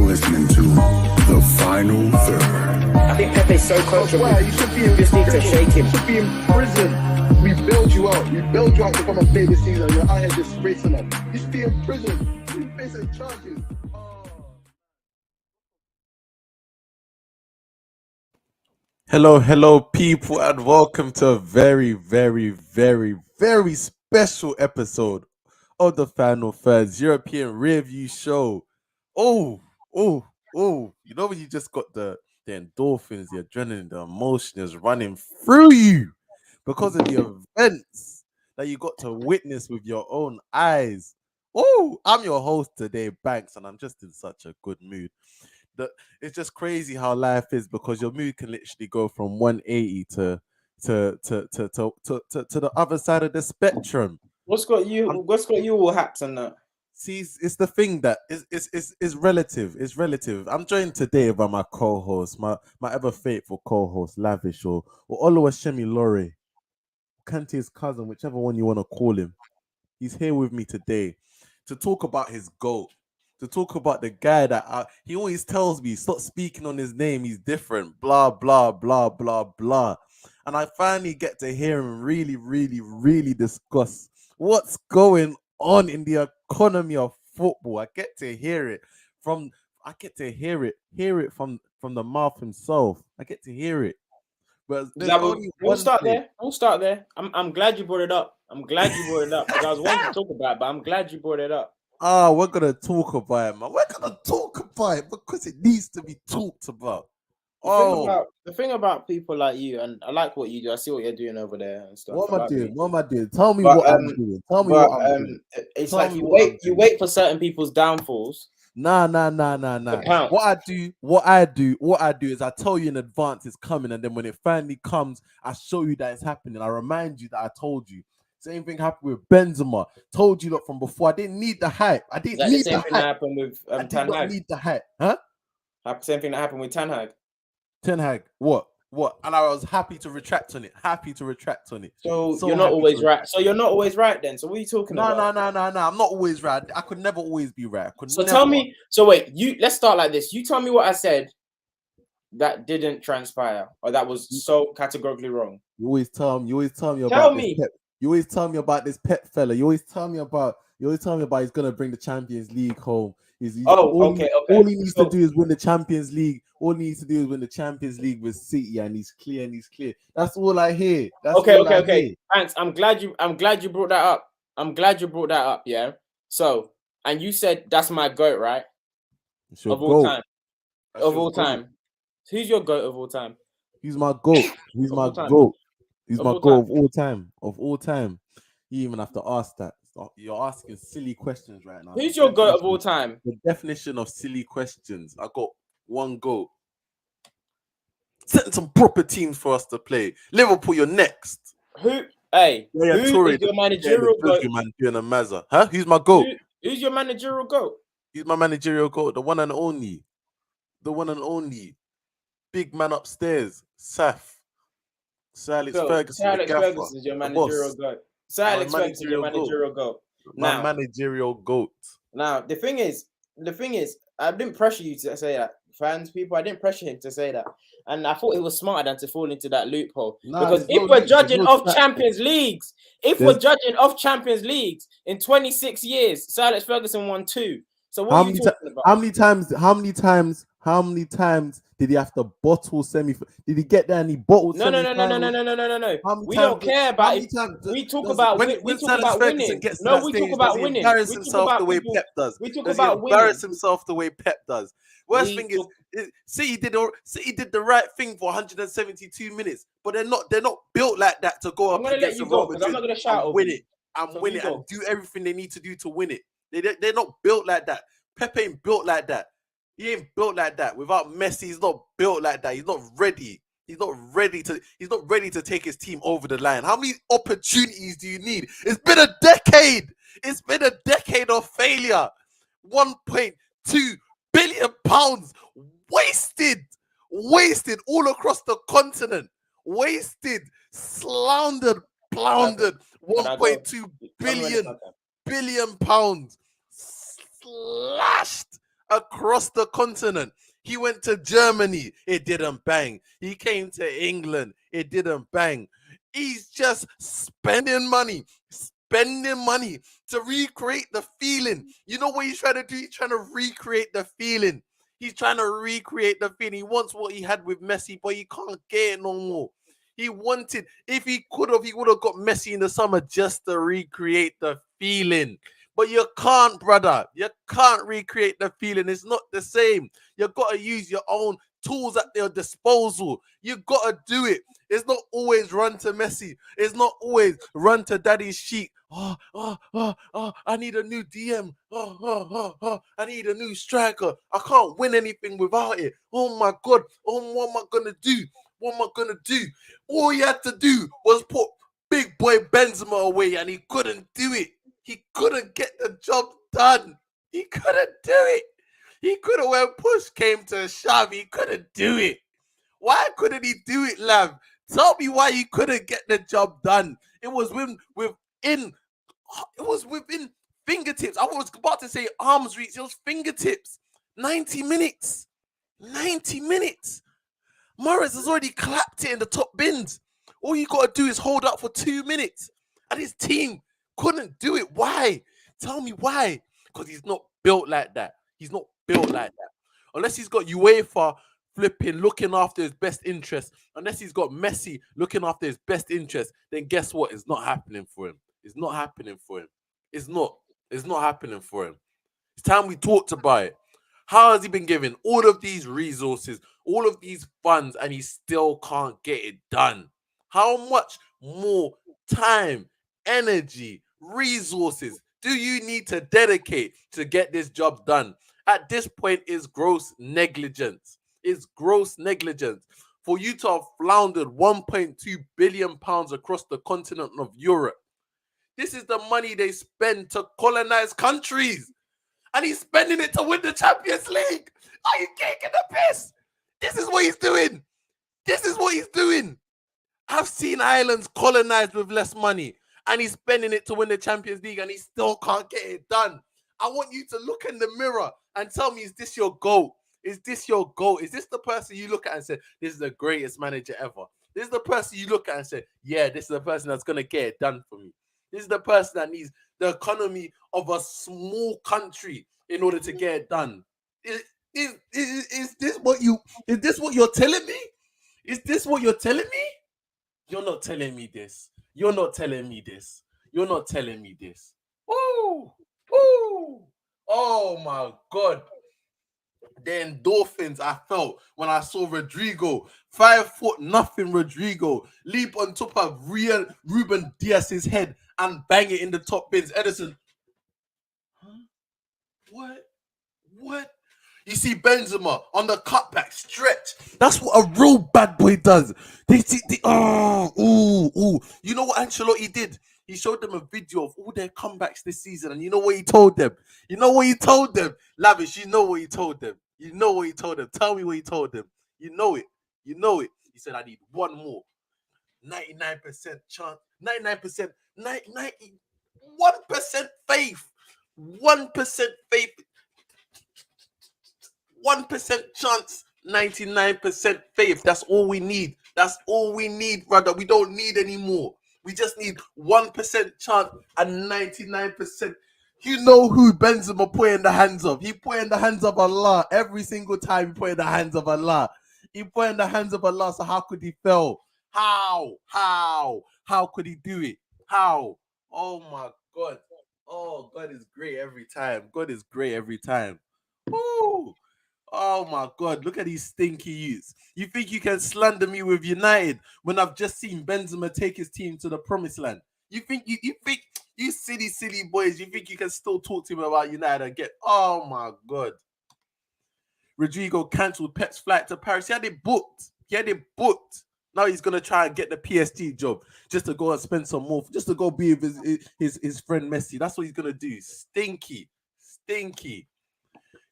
listening to The Final Third. I think Pepe's so coachable. You should be in You just need to shake him. You should be in prison. We bailed you out. We bailed you out to come and play this season. You're out here disgracing us. You should be in prison. You facing charges. Hello, people, and welcome to a very special episode of the Final Thirds European Review Show. You know when you just got the endorphins, the adrenaline, the emotion is running through you because of the events that you got to witness with your own eyes. I'm your host today, Banks, and I'm just in such a good mood. It's just crazy how life is, because your mood can literally go from 180 to the other side of the spectrum. What's got you all haps on that? See, it's the thing that is relative. It's relative. I'm joined today by my co-host, my ever faithful co-host, Lavish, or Oluwashemi Lore, Kante's cousin, whichever one you want to call him. He's here with me today to talk about his GOAT. To talk about the guy that he always tells me, stop speaking on his name, he's different, blah, blah, blah, blah, blah. And I finally get to hear him really discuss what's going on in the economy of football. I get to hear it from the mouth himself. I get to hear it. But we'll start there. I'm glad you brought it up. Because I was wanting to talk about it, but I'm glad you brought it up. We're gonna talk about it, man. We're gonna talk about it because it needs to be talked about. The thing about people like you, and I like what you do. I see what you're doing over there and stuff. What am I doing? Tell me what I'm doing. It's like you wait for certain people's downfalls. Nah. What I do is I tell you in advance it's coming, and then when it finally comes, I show you that it's happening. I remind you that I told you. Same thing happened with Benzema. Told you that from before. I didn't need the hype. I didn't need the hype. Same thing that happened with I did not need the hype. Huh? Same thing that happened with Ten Hag. Ten Hag. What? And I was happy to retract on it. So you're not always right. So you're not always right then. So what are you talking about? No. I'm not always right. I could never always be right. Tell me. So wait, let's start like this. You tell me what I said that didn't transpire, or that was so categorically wrong. You always tell me about Tell me. You always tell me about this Pep fella. You always tell me about he's gonna bring the Champions League home. All he needs to do is win the Champions League. All he needs to do is win the Champions League with City, and he's clear. That's all I hear. Okay. Thanks. I'm glad you brought that up. Yeah. So, and you said that's my GOAT, right? Of all time. Of all time. Who's your GOAT of all time? He's my GOAT. He's my GOAT. He's my GOAT of all time. Of all time. You even have to ask that. You're asking silly questions right now. Who's your GOAT of all time? The definition of silly questions. I got one GOAT. Set some proper teams for us to play. Liverpool, you're next. Who is your managerial GOAT? Huh? Who's my GOAT? Who's your managerial GOAT? He's my managerial GOAT. The one and only. Big man upstairs. Saf. Sir Alex Ferguson is your managerial GOAT. Sir Alex Ferguson is your managerial GOAT. My managerial GOAT. Now, the thing is, I didn't pressure you to say that. Fans, people, I didn't pressure him to say that. And I thought it was smarter than to fall into that loophole. Because if we're judging off Champions Leagues, in 26 years, Sir Alex Ferguson won 2. So what are you talking about? How many times did he have to bottle semi? Did he get there and he bottled? No. We don't care about it. We talk about winning. We talk about winning. No, we talk about winning. Embarrass himself the way Pep does. We talk about winning. Embarrass himself the way Pep does. Worst thing is, City did the right thing for 172 minutes, but they're not built like that to go up against the Real Madrid. I'm not gonna shout and win it and do everything they need to do to win it. They're not built like that. Pep ain't built like that. He ain't built like that. Without Messi, he's not built like that. He's not ready. He's not ready to take his team over the line. How many opportunities do you need? It's been a decade. It's been a decade of failure. 1.2 billion pounds wasted all across the continent. Wasted, slandered, plundered. 1.2 billion pounds slashed across the continent. He went to Germany, it didn't bang. He came to England, it didn't bang. He's just spending money to recreate the feeling. You know what he's trying to do? He's trying to recreate the feeling. He's trying to recreate the feeling. He wants what he had with Messi, but he can't get it no more. He wanted, if he could have, he would have got Messi in the summer just to recreate the feeling. But you can't, brother. You can't recreate the feeling. It's not the same. You've got to use your own tools at your disposal. You got to do it. It's not always run to Messi. It's not always run to Daddy's Sheik. I need a new DM. I need a new striker. I can't win anything without it. Oh my God. Oh, what am I going to do? What am I going to do? All he had to do was put big boy Benzema away, and he couldn't do it. He couldn't get the job done. He couldn't do it. He could have, when push came to shove, he couldn't do it. Why couldn't he do it, Lav? Tell me why he couldn't get the job done. It was within fingertips. I was about to say arms reach. It was fingertips. 90 minutes. 90 minutes. Morris has already clapped it in the top bins. All you got to do is hold up for 2 minutes. And his team couldn't do it. Why? Tell me why. Because he's not built like that. He's not built like that. Unless he's got UEFA flipping, looking after his best interest, unless he's got Messi looking after his best interest, then guess what? It's not happening for him. It's not happening for him. It's not happening for him. It's time we talked about it. How has he been given all of these resources, all of these funds, and he still can't get it done? How much more time, energy, resources do you need to dedicate to get this job done? At this point, it's gross negligence. It's gross negligence for you to have floundered 1.2 billion pounds across the continent of Europe. This is the money they spend to colonize countries. And he's spending it to win the Champions League. Are you kicking the piss? This is what he's doing. This is what he's doing. I've seen islands colonized with less money, and he's spending it to win the Champions League, and he still can't get it done. I want you to look in the mirror and tell me, is this your GOAT? Is this your GOAT? Is this the person you look at and say, this is the greatest manager ever? This is the person you look at and say, yeah, this is the person that's going to get it done for me. This is the person that needs the economy of a small country in order to get it done. Is this what you're telling me? Is this what you're telling me? You're not telling me this. You're not telling me this. You're not telling me this. Oh, oh my God. The endorphins I felt when I saw Rodrigo, 5'0" Rodrigo, leap on top of Ruben Diaz's head and bang it in the top bins. Edison. Huh? What? You see Benzema on the cutback stretch. That's what a real bad boy does. You know what Ancelotti did? He showed them a video of all their comebacks this season, and you know what he told them? Lavish, you know what he told them. Tell me what he told them. You know it. He said, I need one more. 99% chance. 99%. 1% faith. 1% faith. 1% chance. 99% faith. That's all we need. Brother. We don't need any more. We just need 1% chance and 99%. You know who Benzema put in the hands of? He put in the hands of Allah. Every single time he put in the hands of Allah. So how could he fail? How could he do it? How? Oh my God. Oh, God is great every time. Ooh. Oh my God, look at these stinky youths. You think you can slander me with United when I've just seen Benzema take his team to the promised land? You think you silly boys, you think you can still talk to him about United and get, oh my God. Rodrigo cancelled Pep's flight to Paris. He had it booked. Now he's going to try and get the PSG job just to go and spend some more, just to go be with his friend Messi. That's what he's going to do. Stinky.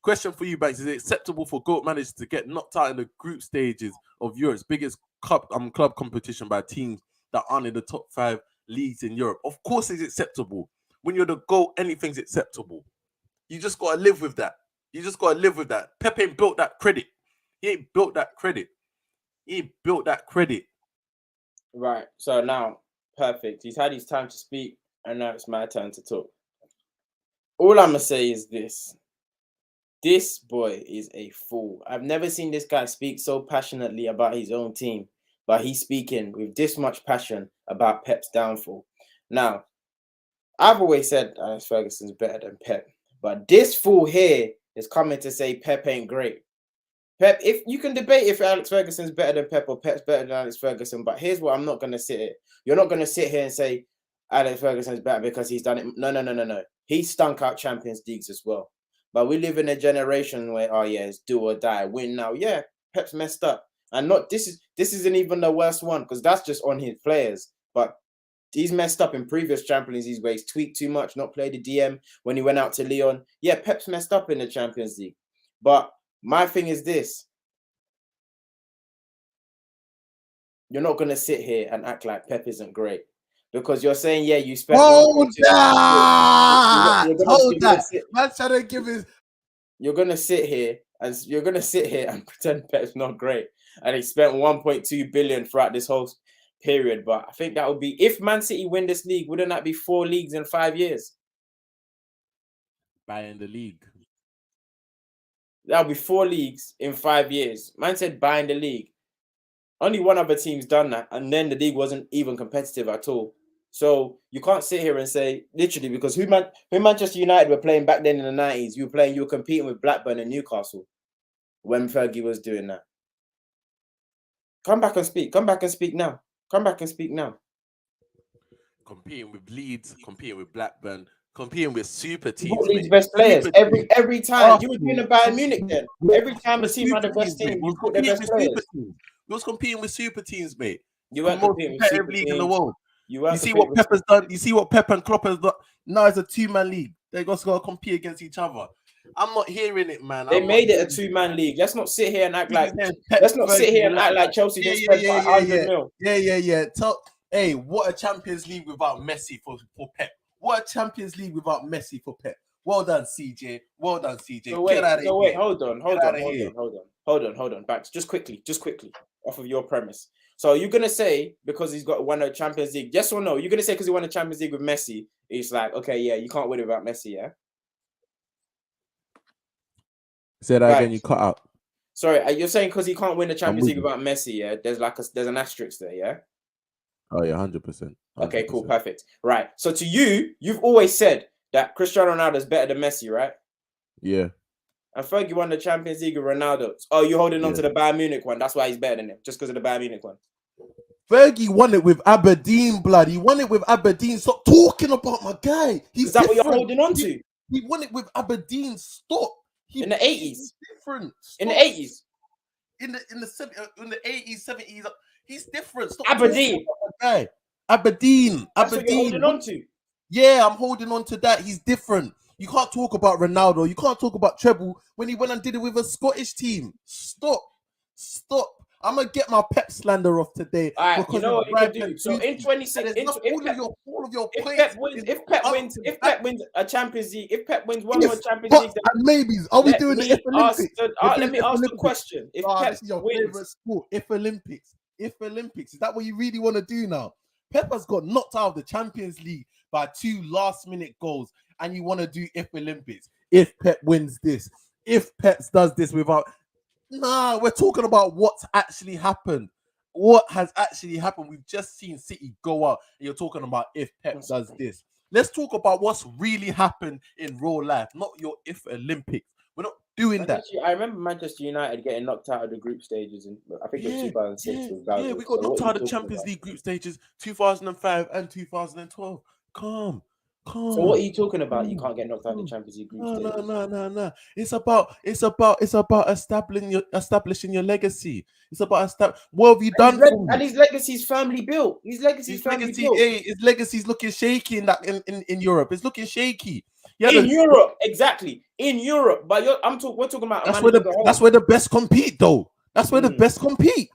Question for you, Banks. Is it acceptable for GOAT managers to get knocked out in the group stages of Europe's biggest club competition by teams that aren't in the top 5 leagues in Europe? Of course it's acceptable. When you're the GOAT, anything's acceptable. You just got to live with that. You just gotta live with that. Pep ain't built that credit. He ain't built that credit. He ain't built that credit. Right. So now, perfect. He's had his time to speak, and now it's my turn to talk. All I'm gonna say is this. This boy is a fool. I've never seen this guy speak so passionately about his own team, but he's speaking with this much passion about Pep's downfall. Now, I've always said Alex Ferguson's better than Pep, but this fool here is coming to say Pep ain't great. Pep, if you can debate if Alex Ferguson's better than Pep or Pep's better than Alex Ferguson, but here's what I'm not going to sit here. You're not going to sit here and say Alex Ferguson's better because he's done it. No. He stunk out Champions Leagues as well. But we live in a generation where, oh yeah, it's do or die, win now. Yeah, Pep's messed up. And not this isn't even the worst one, because that's just on his players. But he's messed up in previous Champions League where he's tweaked too much, not played the DM when he went out to Lyon. Yeah, Pep's messed up in the Champions League. But my thing is this. You're not going to sit here and act like Pep isn't great. Because you're saying, yeah, you spent... Hold that! Man trying to give his... You're going to sit here and pretend Pep's not great. And he spent 1.2 billion throughout this whole period. But I think that would be... If Man City win this league, wouldn't that be 4 leagues in 5 years? Buying the league. That'll be 4 leagues in 5 years. Man said buying the league. Only one other team's done that, and then the league wasn't even competitive at all. So you can't sit here and say, literally, because who Manchester United were playing back then in the 90s, you were competing with Blackburn and Newcastle when Fergie was doing that. Come back and speak. Come back and speak now. Competing with Leeds, competing with Blackburn, competing with super teams. Leeds best players every time. You were doing the Bayern Munich then. Every time a team had the best team, you put the best players. You was competing with super teams, mate. You weren't competing with super league teams in the world. You see what Pep has done. You see what Pep and Klopp has done. Now it's a 2-man league. They just got to compete against each other. I'm not hearing it, man. They made it a 2-man league. Let's not sit here and act like. Let's not sit here and act like Chelsea didn't spend 100 mil. Yeah. Hey, what a Champions League without Messi for Pep. What a Champions League without Messi for Pep. Well done, CJ. Well done, CJ. Wait, hold on. Back. Just quickly. Off of your premise. So you're gonna say because he's won a Champions League, yes or no? You're gonna say because he won a Champions League with Messi, it's like, okay, yeah, you can't win without Messi, yeah? Say that again, you cut out. Sorry, you're saying because he can't win the Champions League without Messi, yeah? There's an asterisk there, yeah? Oh yeah, 100%. Okay, cool, perfect. Right. So to you've always said that Cristiano Ronaldo is better than Messi, right? Yeah. And Fergie won the Champions League with Ronaldo. Oh, you're holding on to the Bayern Munich one. That's why he's better than him, just because of the Bayern Munich one. Fergie won it with Aberdeen, blood. He won it with Aberdeen. Stop talking about my guy. Is that what you're holding on to? He won it with Aberdeen. Stop. In the 80s. Different. Stop. In the 80s. In the 80s, 70s. He's different. Stop Aberdeen. Guy. Aberdeen. That's what you're holding on to. Yeah, I'm holding on to that. He's different. You can't talk about Ronaldo. You can't talk about treble when he went and did it with a Scottish team. Stop. I'm gonna get my Pep slander off today. All right, you know what you can do. So in 26, if Pep wins a Champions League, if Pep wins one more Champions League, and maybes, are we doing the Olympics? Let me ask the question. If Pep wins, if Olympics, is that what you really want to do now? Pep has got knocked out of the Champions League by 2 last-minute goals, and you want to do if Olympics? If Pep wins this, if Pep does this without. Nah, we're talking about what's actually happened. What has actually happened? We've just seen City go out, and you're talking about if Pep does this. Let's talk about what's really happened in real life, not your if Olympics. We're not doing that. I remember Manchester United getting knocked out of the group stages, and I think it was 2006. Yeah, we got knocked out of the Champions League group stages 2005 and 2012. Calm. So what are you talking about? You can't get knocked out of the Champions League group stages. No. It's about establishing your legacy. It's about what have you done? And his legacy's family built. His legacy's looking shaky in Europe. It's looking shaky. Europe, exactly. In Europe, but we're talking about. That's where the best compete, though. That's where the best compete.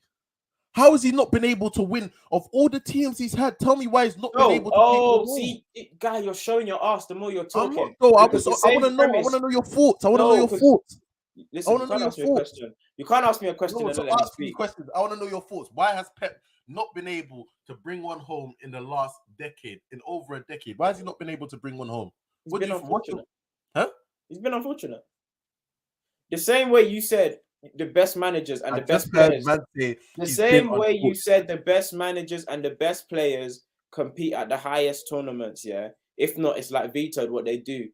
How has he not been able to win of all the teams he's had? Tell me why he's not been able to take one home. See, guy, you're showing your ass the more you're I'm talking. not, though. I Because want to know. I want to know your thoughts. I want to know your thoughts. Listen, you can't ask me a question. You can't ask me a question and so let me ask me speak. questions. I want to know your thoughts. Why has Pep not been able to bring one home in the last decade, in over a decade? Why has he not been able to bring one home? He's been unfortunate. Huh? He's been unfortunate. The same way you said the best managers and the best players. The same way you said the best managers and the best players compete at the highest tournaments, yeah? If not, it's like vetoed what they do.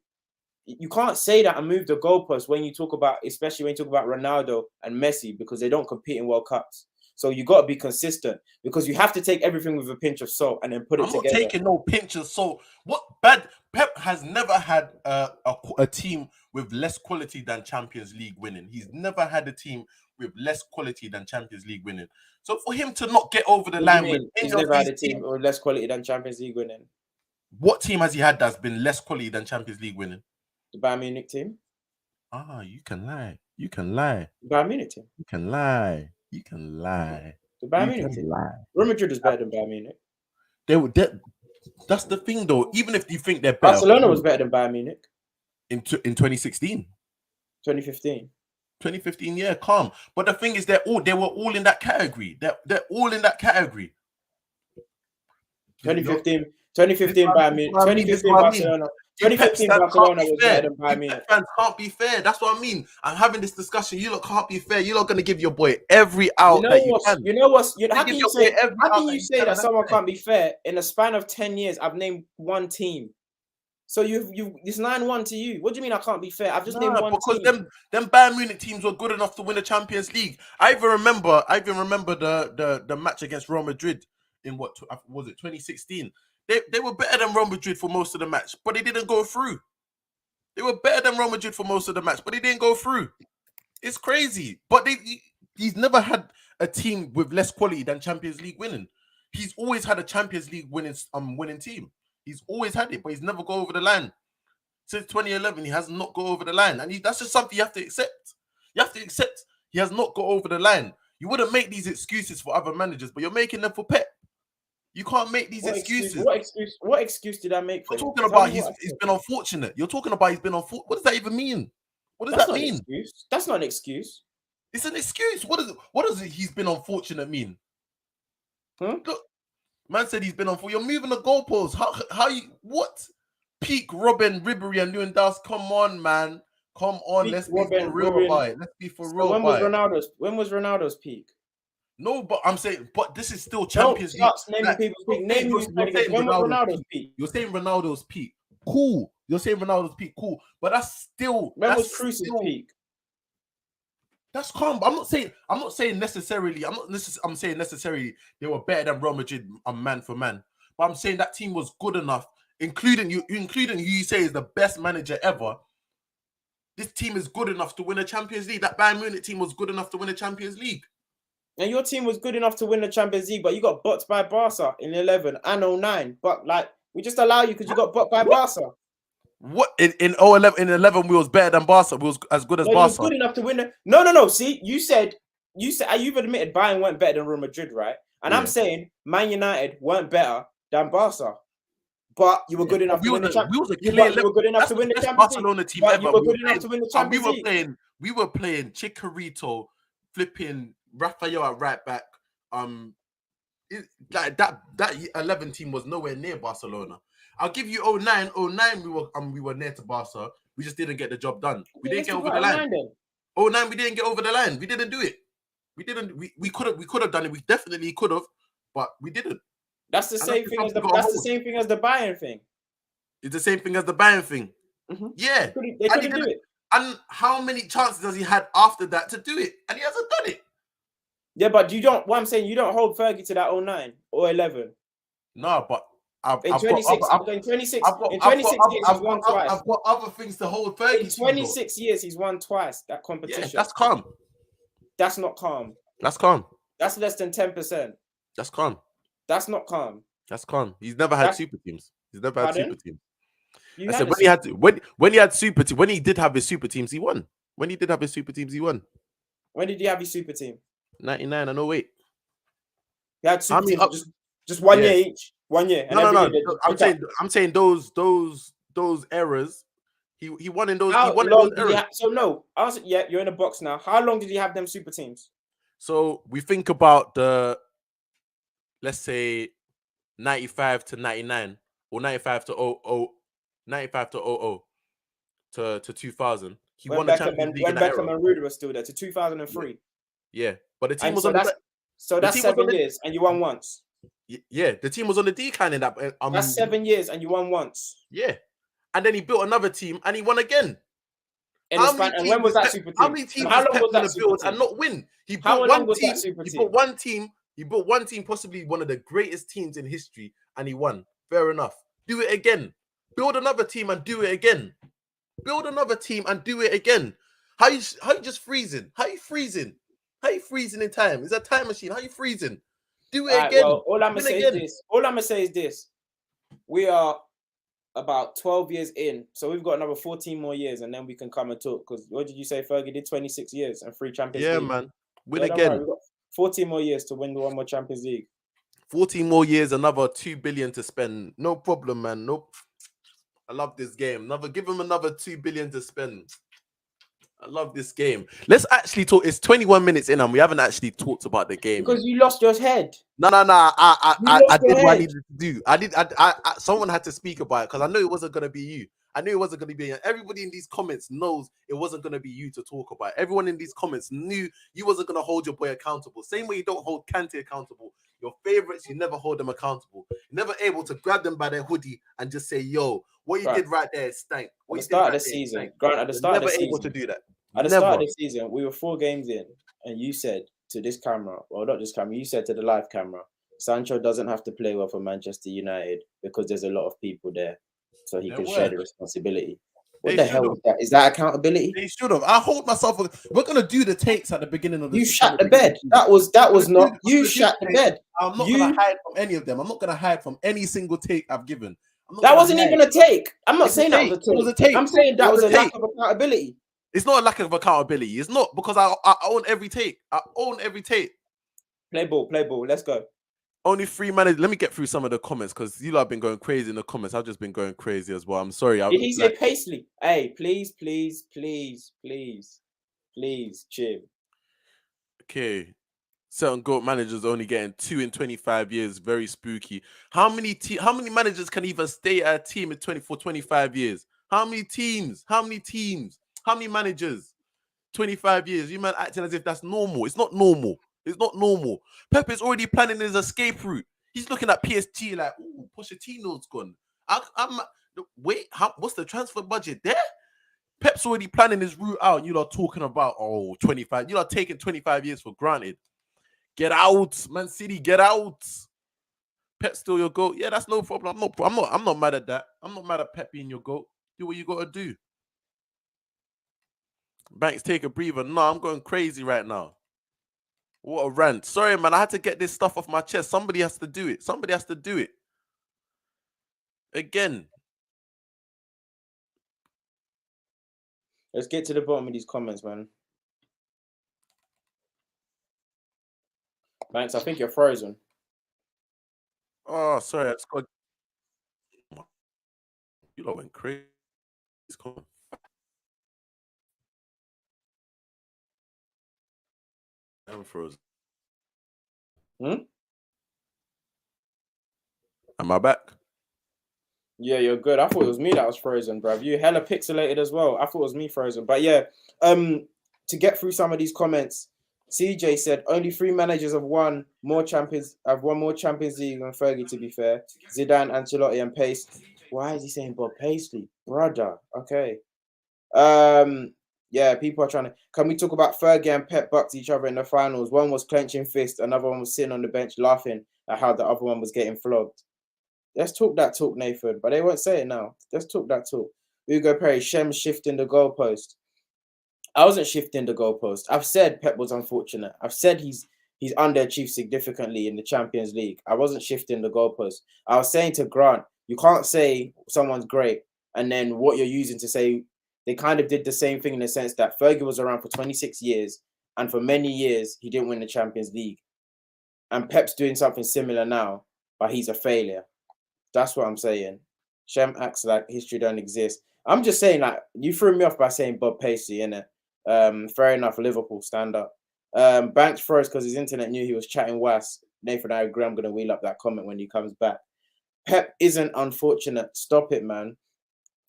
You can't say that and move the goalposts when you talk about, especially when you talk about Ronaldo and Messi, because they don't compete in World Cups. So you got to be consistent, because you have to take everything with a pinch of salt and then put it together. I'm not taking no pinch of salt. What bad? Pep has never had a team with less quality than Champions League winning. He's never had a team with less quality than Champions League winning. So for him to not get over the line with he's never had a team with less quality than Champions League winning. What team has he had that's been less quality than Champions League winning? The Bayern Munich team. You can lie. You can lie. The Bayern Munich team. You can lie. You can lie. The Bayern Munich team. Real Madrid is better than Bayern Munich. That's the thing, though. Even if you think they're better, Barcelona was better than Bayern Munich in 2016, 2015. 2015, yeah, calm. But the thing is, they were all in that category. They're all in that category. 2015 Bayern Munich. 2015 Barcelona. 2015 Barcelona was better than Bayern Munich. Fans can't be fair. That's what I mean. I'm having this discussion. You lot can't be fair. You're not going to give your boy every out that you can. How can you say that someone can't be fair? In a span of 10 years, I've named one team. So it's 9-1 to you. What do you mean I can't be fair? I've just named one team. Because them Bayern Munich teams were good enough to win the Champions League. I even remember the match against Real Madrid in what was it, 2016. They were better than Real Madrid for most of the match, but they didn't go through. They were better than Real Madrid for most of the match, but they didn't go through. It's crazy. But he's never had a team with less quality than Champions League winning. He's always had a Champions League winning team. He's always had it, but he's never go over the line. Since 2011, he has not go over the line. And that's just something you have to accept. You have to accept he has not got over the line. You wouldn't make these excuses for other managers, but you're making them for Pep. You can't make these excuses. What excuse did I make for him? You're talking about he's been unfortunate. You're talking about he's been unfortunate. What does that even mean? What does that mean? That's not an excuse. It's an excuse. What does he's been unfortunate mean? Look, man said he's been unfortunate. You're moving the goalposts. How you what? Peak Robin, Ribery, and Lewandowski. Come on, man. Come on. Let's be for real about it. Let's be for real. When was Ronaldo's peak? No, but I'm saying, but this is still Champions League. Naming people's peak. Name who's when was Ronaldo's peak? You're saying Ronaldo's peak. Cool. You're saying Ronaldo's peak. Cool. But that's still. When was Kroos's peak? That's calm. I'm not saying necessarily. I'm saying necessarily they were better than Real Madrid, man for man. But I'm saying that team was good enough, including who you say is the best manager ever. This team is good enough to win a Champions League. That Bayern Munich team was good enough to win a Champions League. And your team was good enough to win the Champions League, but you got boxed by Barca in 11 and 09. But we just allow you because you got boxed by Barca. What in 11 we was better than Barca. We was as good as Barca. You was good enough to win it. No. See, you said you've admitted Bayern weren't better than Real Madrid, right? And I'm saying Man United weren't better than Barca. But you were good enough to win the Champions League. You were good enough to win the Champions League. Barcelona team ever. You were good enough to win the Champions League. We were playing Chicharito, flipping Rafael at right back. That 11 team was nowhere near Barcelona. I'll give you 09. 09 we were near to Barca. We just didn't get the job done. We didn't get over the line. 09 we didn't get over the line. We didn't do it. We could have done it. We definitely could have, but we didn't. That's the same thing as the Bayern thing. It's the same thing as the Bayern thing. Mm-hmm. Yeah. They couldn't do it. And how many chances has he had after that to do it? And he hasn't done it. Yeah, but what I'm saying, you don't hold Fergie to that 09 or 11. No, but in 26 years, he's won twice. I've got other things to hold Fergie. In 26 years, he's won twice that competition. Yeah, that's calm. That's not calm. That's calm. That's less than 10%. That's calm. That's not calm. That's calm. He's never had super teams. He's never had super teams. I said when he had super team, when he did have his super teams, he won. When he did have his super teams, he won. When did he have his super team? 99 and 08. He had super many teams, but just 1 year Yeah. each. 1 year. And No. every year I'm saying those errors. He won in those. He how won in those long did he errors. have? So no, answer. Yeah, you're in the box now. How long did he have them super teams? So we think about let's say 95 to 99 or 95 to 00, 95 to 00 to 2000. He When won the Champions League in that Beckham era. and Rudy were still there to 2003. Yeah, but the team And was so on the that's team was on 7 years, and you won once. yeah, the team was on the decline in that. That's 7 years, and you won once. Yeah, and then he built another team and he won again. And when was that super team? How many teams how is long Pep was gonna that super build team? and not win? He How built long one was team. that super He team? built one team. He built one team, possibly one of the greatest teams in history, and he won. Fair enough. Do it again. Build another team and do it again. Build another team and do it again. How you just freezing? How you freezing? How you freezing in time? It's a time machine. How you freezing? Do it again. Well, all I'm gonna say is this. All I'm gonna say is this. We are about 12 years in, so we've got another 14 more years, and then we can come and talk. Because what did you say, Fergie did 26 years and 3 Champions League? Yeah, man. Win Don't again. worry, we've got 14 more years to win the one more Champions League. 14 more years, another 2 billion to spend. No problem, man. Nope. I love this game. Give him another 2 billion to spend. I love this game. Let's actually talk. It's 21 minutes in and we haven't actually talked about the game. Because you lost your head. No. I did what I needed to do. Someone had to speak about it because I knew it wasn't going to be you. I knew it wasn't going to be you. Everybody in these comments knows it wasn't going to be you to talk about. Everyone in these comments knew you wasn't going to hold your boy accountable. Same way you don't hold Kante accountable. Your favorites, you never hold them accountable. You're never able to grab them by their hoodie and just say, yo, what you did right there stank. At the start of the season, Grant, at the start of the season, never able to do that. At the start of the season, we were 4 games in, and you said to this camera, well, not this camera, you said to the live camera, Sancho doesn't have to play well for Manchester United because there's a lot of people there, so he can share the responsibility. What the hell is that? Is that accountability? They should have. I hold myself. We're gonna do the takes at the beginning of the. You shut the bed. That was not. You shut the bed. I'm not gonna hide from any of them. I'm not gonna hide from any single take I've given. That wasn't even a take. I'm not saying that was a take. I'm saying that was a lack of accountability. It's not a lack of accountability. It's not because I own every take. I own every take. Play ball. Let's go. Only 3 managers. Let me get through some of the comments because you lot have been going crazy in the comments. I've just been going crazy as well. I'm sorry. Did he say Paisley? Hey, please, chill. Okay. Certain GOAT managers only getting 2 in 25 years. Very spooky. How many managers can even stay at a team in 25 years? How many teams? How many managers? 25 years. You man acting as if that's normal. It's not normal. It's not normal. Pep is already planning his escape route. He's looking at PSG like, ooh, Pochettino's gone. What's the transfer budget there? Pep's already planning his route out. You lot talking about 25. You lot taking 25 years for granted. Get out, Man City. Get out. Pep still your GOAT. Yeah, that's no problem. I'm not mad at that. I'm not mad at Pep being your GOAT. Do what you gotta do. Banks, take a breather. No, I'm going crazy right now. What a rant. Sorry, man. I had to get this stuff off my chest. Somebody has to do it. Again. Let's get to the bottom of these comments, man. Banks, I think you're frozen. Oh, sorry. I just got... You lot went crazy. I'm frozen. Am I back? Yeah, you're good. I thought it was me that was frozen, bruv. You hella pixelated as well. I thought it was me frozen. But yeah, to get through some of these comments, CJ said only 3 managers have won more Champions League than Fergie, to be fair. Zidane, Ancelotti, and Pace. Why is he saying Bob Paisley? Brother. Okay. Yeah, people are trying to. Can we talk about Fergie and Pep bucked each other in the finals? One was clenching fists, another one was sitting on the bench laughing at how the other one was getting flogged. Let's talk that talk, Nathan. But they won't say it now. Let's talk that talk. Hugo Perry, Shem shifting the goalpost. I wasn't shifting the goalpost. I've said Pep was unfortunate. I've said he's underachieved significantly in the Champions League. I wasn't shifting the goalpost. I was saying to Grant, you can't say someone's great and then what you're using to say. They kind of did the same thing in the sense that Fergie was around for 26 years, and for many years, he didn't win the Champions League. and Pep's doing something similar now, but he's a failure. That's what I'm saying. Shem acts like history don't exist. I'm just saying, like, you threw me off by saying Bob Paisley, innit? Fair enough, Liverpool, stand up. Banks froze because his internet knew he was chatting worse. Nathan, I agree. I'm going to wheel up that comment when he comes back. Pep isn't unfortunate. Stop it, man.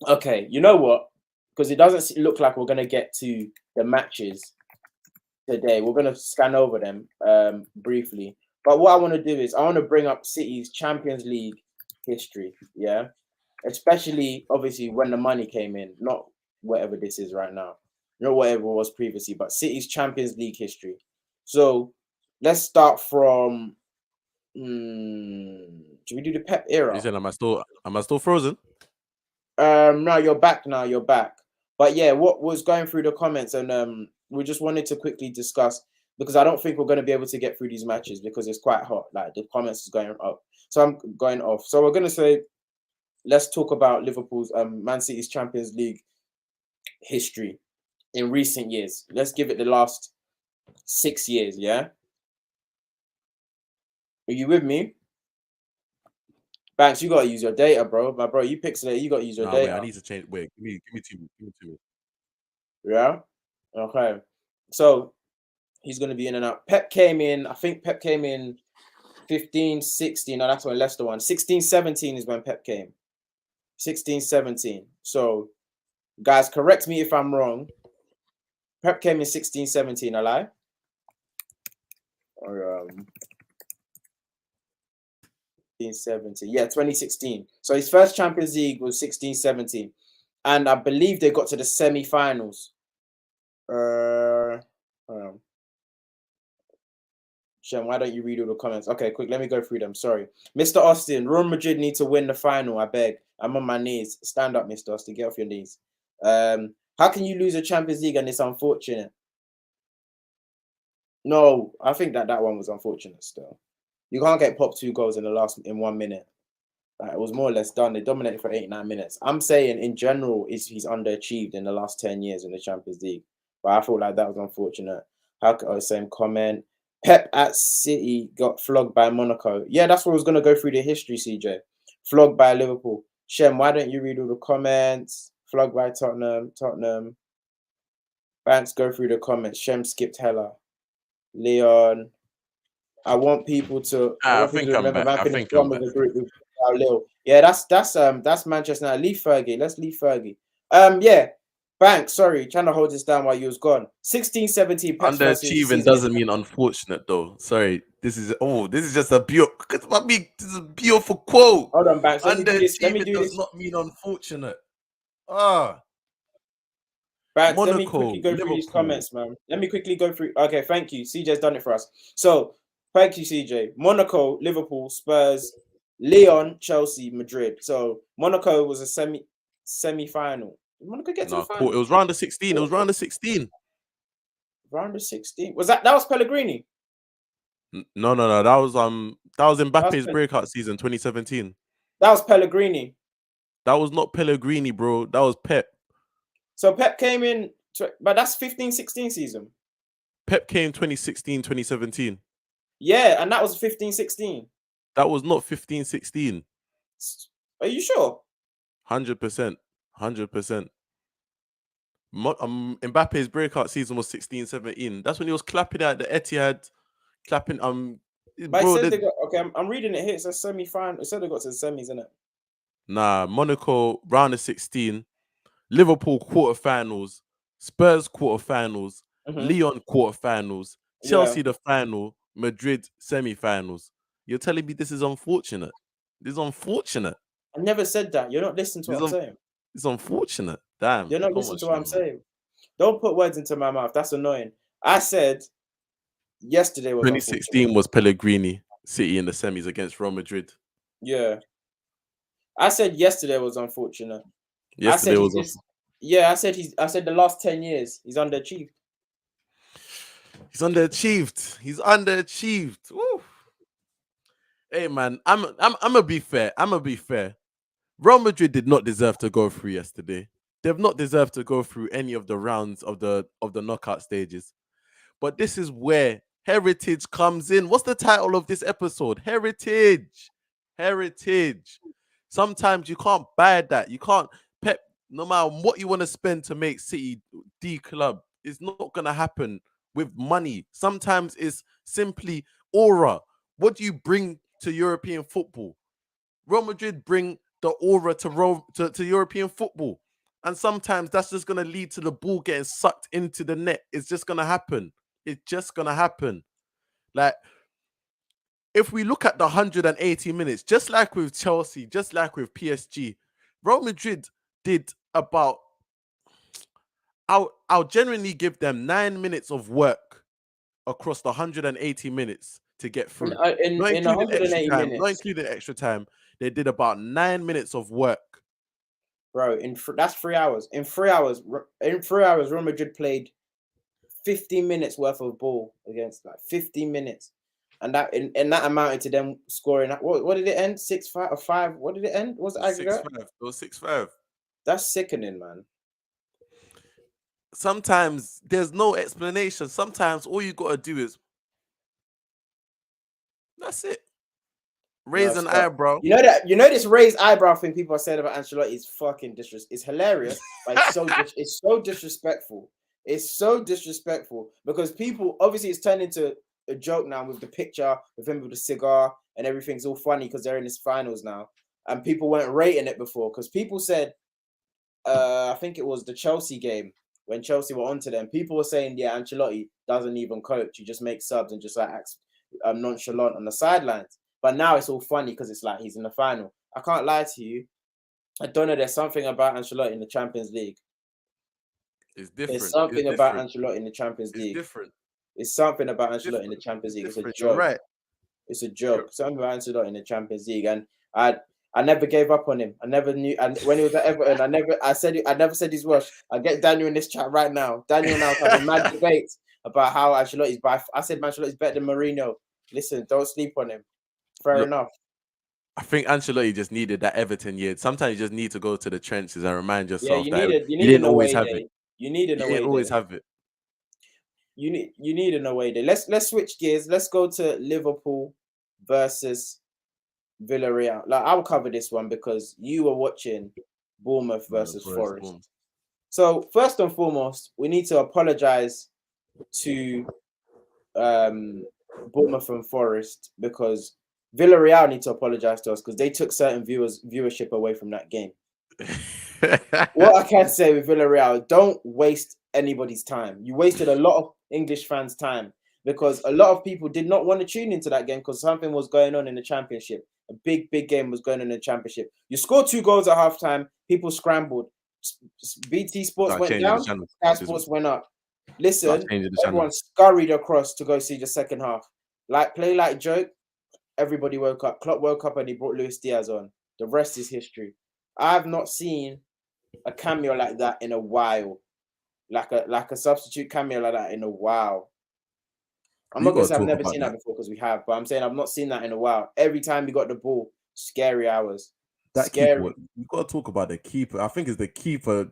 Okay, you know what? Because it doesn't look like we're going to get to the matches today. We're going to scan over them briefly. But what I want to do is I want to bring up City's Champions League history, yeah? Especially, obviously, when the money came in, not whatever this is right now, not whatever it was previously, but City's Champions League history. So let's start from. Should we do the Pep era? You said, am I still frozen? No, you're back now. You're back. But yeah, what was going through the comments, and we just wanted to quickly discuss, because I don't think we're going to be able to get through these matches because it's quite hot. Like, the comments is going up, so I'm going off. So we're going to say, let's talk about Liverpool's Man City's Champions League history in recent years. Let's give it the last 6 years. Yeah, are you with me? Banks, you gotta use your data, bro. My bro, you pixelate. You gotta use your data. Wait, I need to change. Wait, give me 2 minutes. Yeah. Okay. So he's gonna be in and out. Pep came in. I think Pep came in 15, 16. No, that's when Leicester won. 16, 17 is when Pep came. 16, 17. So, guys, correct me if I'm wrong. Pep came in 16, 17. I lie? Or 17. Yeah, 2016. So his first Champions League was 16, 17. And I believe they got to the semi-finals. Shem, why don't you read all the comments? Okay, quick, let me go through them. Sorry. Mr. Austin, Real Madrid need to win the final, I beg. I'm on my knees. Stand up, Mr. Austin. Get off your knees. How can you lose a Champions League and it's unfortunate? No, I think that one was unfortunate still. You can't get popped 2 goals in 1 minute. Like, it was more or less done. They dominated for 8-9 minutes. I'm saying in general, he's underachieved in the last 10 years in the Champions League. But I feel like that was unfortunate. Same comment. Pep at City got flogged by Monaco. Yeah, that's what I was going to go through the history, CJ. Flogged by Liverpool. Shem, why don't you read all the comments? Flogged by Tottenham. Banks, go through the comments. Shem skipped hella. Leon. I want people to. I think I'm back. I think I'm back. Yeah, that's Manchester now. Leave Fergie. Let's leave Fergie. Yeah. Banks, sorry, trying to hold this down while you was gone. 16, 17. Underachieving doesn't mean unfortunate, though. Sorry, this is just a beautiful. This is a beautiful quote. Hold on, Banks. Underachieving does not mean unfortunate. Banks, Monaco, let me quickly go through these comments, man. Let me quickly go through. Okay, thank you. CJ's done it for us. So, thank you, CJ. Monaco, Liverpool, Spurs, Lyon, Chelsea, Madrid. So, Monaco was a semi-final. Did Monaco get to the final? It was round of 16. It was round of 16. Round of 16. That was Pellegrini? No. That was Mbappe's breakout season, 2017. That was Pellegrini. That was not Pellegrini, bro. That was Pep. So Pep came in, but that's 15-16 season. Pep came 2016, 2017. Yeah, and that was 15-16. That was not 15-16. Are you sure? 100%. 100%. Mbappe's breakout season was 16-17. That's when he was clapping at the Etihad, clapping. But bro, it says they got, okay, I'm reading it here. It says semi-final. It said they got to the semis, isn't it? Nah, Monaco round of 16, Liverpool quarterfinals, Spurs quarterfinals, Lyon quarterfinals, Chelsea the final, Madrid semi-finals. You're telling me this is unfortunate? This is unfortunate. I never said that. You're not listening to what I'm saying. It's unfortunate. Damn. You're not listening to what I'm saying. Don't put words into my mouth. That's annoying. I said yesterday was 2016 was Pellegrini City in the semis against Real Madrid. Yeah. I said yesterday was unfortunate. I said the last 10 years he's underachieved. He's underachieved. Woo. Hey man, I'm gonna be fair. Real Madrid did not deserve to go through yesterday. They've not deserved to go through any of the rounds of the knockout stages. But this is where Heritage comes in. What's the title of this episode? Heritage. Sometimes you can't buy that. You can't Pep. No matter what you want to spend to make City D club, it's not gonna happen with money. Sometimes it's simply aura. What do you bring to European football? Real Madrid bring the aura to European football. And sometimes that's just going to lead to the ball getting sucked into the net. It's just going to happen. It's just going to happen. Like, if we look at the 180 minutes, just like with Chelsea, just like with PSG, Real Madrid did about, I'll genuinely give them 9 minutes of work across the 180 minutes to get through. In 180 minutes. Not including extra time. They did about 9 minutes of work. Bro, that's 3 hours. In 3 hours, Real Madrid played 15 minutes worth of ball against 15 minutes. And that amounted to them scoring. What did it end? 6-5 or 5? What did it end? Was it aggregate? 6-5. It was 6-5. That's sickening, man. Sometimes there's no explanation. Sometimes all you gotta do is that's it. Raise an eyebrow. You know this raised eyebrow thing people are saying about Ancelotti is fucking it's hilarious, but it's so disrespectful. It's so disrespectful because people obviously it's turned into a joke now with the picture of him with the cigar and everything's all funny because they're in this finals now. And people weren't rating it before because people said I think it was the Chelsea game when Chelsea were onto them. People were saying, yeah, Ancelotti doesn't even coach. He just makes subs and just acts nonchalant on the sidelines. But now it's all funny because it's like he's in the final. I can't lie to you. I don't know. There's something about Ancelotti in the Champions League. It's different. There's something about Ancelotti in the Champions League. It's different. It's something about Ancelotti in the Champions League. It's a joke. You're right. It's a joke. Something about Ancelotti in the Champions League. And I never gave up on him. I never knew. And when he was at Everton, I never said he's worse. I get Daniel in this chat right now. Daniel now having mad debates about how Ancelotti's I said Ancelotti's better than Mourinho. Listen, don't sleep on him. Fair enough. I think Ancelotti just needed that Everton year. Sometimes you just need to go to the trenches and remind yourself you that need you didn't always have it. it. You need an away day. You didn't always have it. You need an away day. Let's switch gears. Let's go to Liverpool versus Villarreal. Like I'll cover this one because you were watching Bournemouth versus Forest. So first and foremost, we need to apologize to Bournemouth and Forest because Villarreal need to apologize to us because they took certain viewership away from that game. What I can say with Villarreal, don't waste anybody's time. You wasted a lot of English fans' time because a lot of people did not want to tune into that game because something was going on in the Championship. A big game was going on in the Championship. You scored 2 goals at halftime. People scrambled. BT Sports went down. Sky Sports went up. Listen, everyone scurried across to go see the second half. Play like joke. Everybody woke up. Klopp woke up and he brought Luis Diaz on. The rest is history. I have not seen a cameo like that in a while. Like a substitute cameo like that in a while. I'm not going to say I've never seen that before because we have, but I'm saying I've not seen that in a while. Every time we got the ball, scary hours. Scary. You got to talk about the keeper. I think it's the keeper.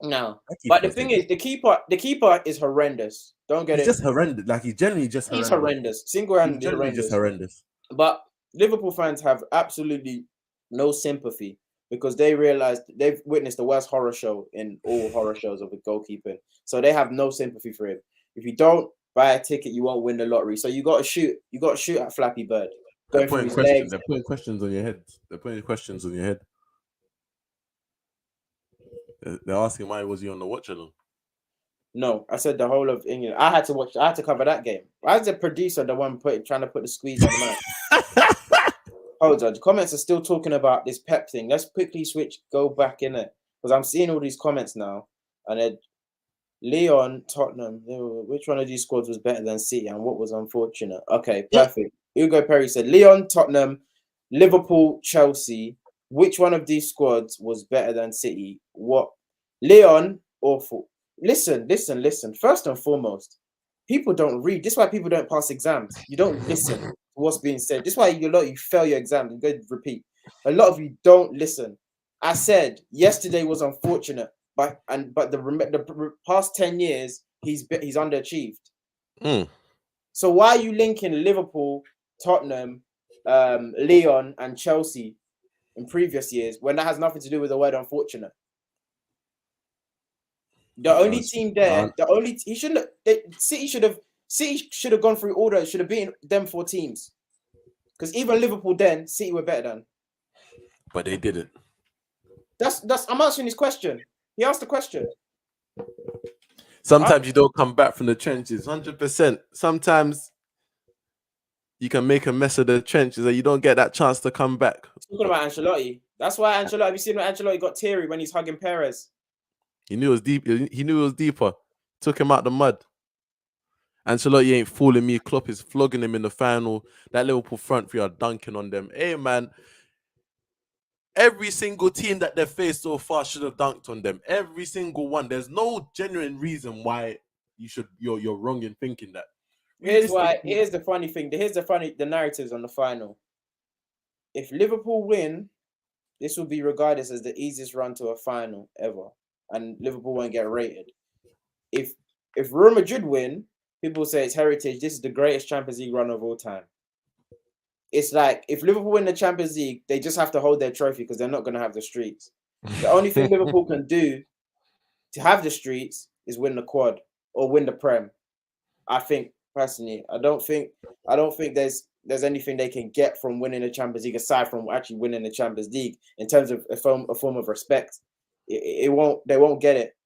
No, but the thing is, the keeper is horrendous. Don't get it. He's just horrendous. Like he's generally just horrendous. He's horrendous. Single-handedly horrendous. Just horrendous. But Liverpool fans have absolutely no sympathy because they realized they've witnessed the worst horror show in all horror shows of the goalkeeping. So they have no sympathy for him. If you don't buy a ticket, you won't win the lottery. So you got to shoot. You got to shoot at Flappy Bird. They're putting questions on your head. They're putting questions on your head. They're asking why was he on the watch along? No, I said the whole of England. I had to cover that game. I was the producer, the one trying to put the squeeze on the man. Hold on, the comments are still talking about this Pep thing. Let's quickly go back in it because I'm seeing all these comments now. And then Leon, Tottenham. Which one of these squads was better than City and what was unfortunate? Okay, perfect. Hugo Perry said Leon, Tottenham, Liverpool, Chelsea. Which one of these squads was better than City? What? Leon, awful. Listen. First and foremost, people don't read. This is why people don't pass exams. You don't listen to what's being said. This is why you fail your exam. You go repeat. A lot of you don't listen. I said yesterday was unfortunate, but the past 10 years he's underachieved. So why are you linking Liverpool, Tottenham, Lyon, and Chelsea in previous years when that has nothing to do with the word unfortunate? The only team there, he shouldn't. City should have gone through order. Should have beaten them 4 teams. Because even Liverpool then, City were better than. But they didn't. I'm answering his question. He asked the question. Sometimes you don't come back from the trenches, 100%. Sometimes you can make a mess of the trenches and you don't get that chance to come back. Talking about Ancelotti. That's why Ancelotti. Have you seen when Ancelotti got teary when he's hugging Perez? He knew it was deep. He knew it was deeper. Took him out the mud. Ancelotti ain't fooling me. Klopp is flogging him in the final. That Liverpool front three are dunking on them. Hey, man. Every single team that they've faced so far should have dunked on them. Every single one. There's no genuine reason why you're wrong in thinking that. Here's the funny thing. The narratives on the final. If Liverpool win, this will be regarded as the easiest run to a final ever, and Liverpool won't get rated. If Real Madrid win, people say it's heritage. This is the greatest Champions League run of all time. It's like if Liverpool win the Champions League, they just have to hold their trophy because they're not going to have the streets. The only thing Liverpool can do to have the streets is win the quad or win the Prem. I think personally, I don't think there's anything they can get from winning the Champions League aside from actually winning the Champions League in terms of a form of respect. They won't get it.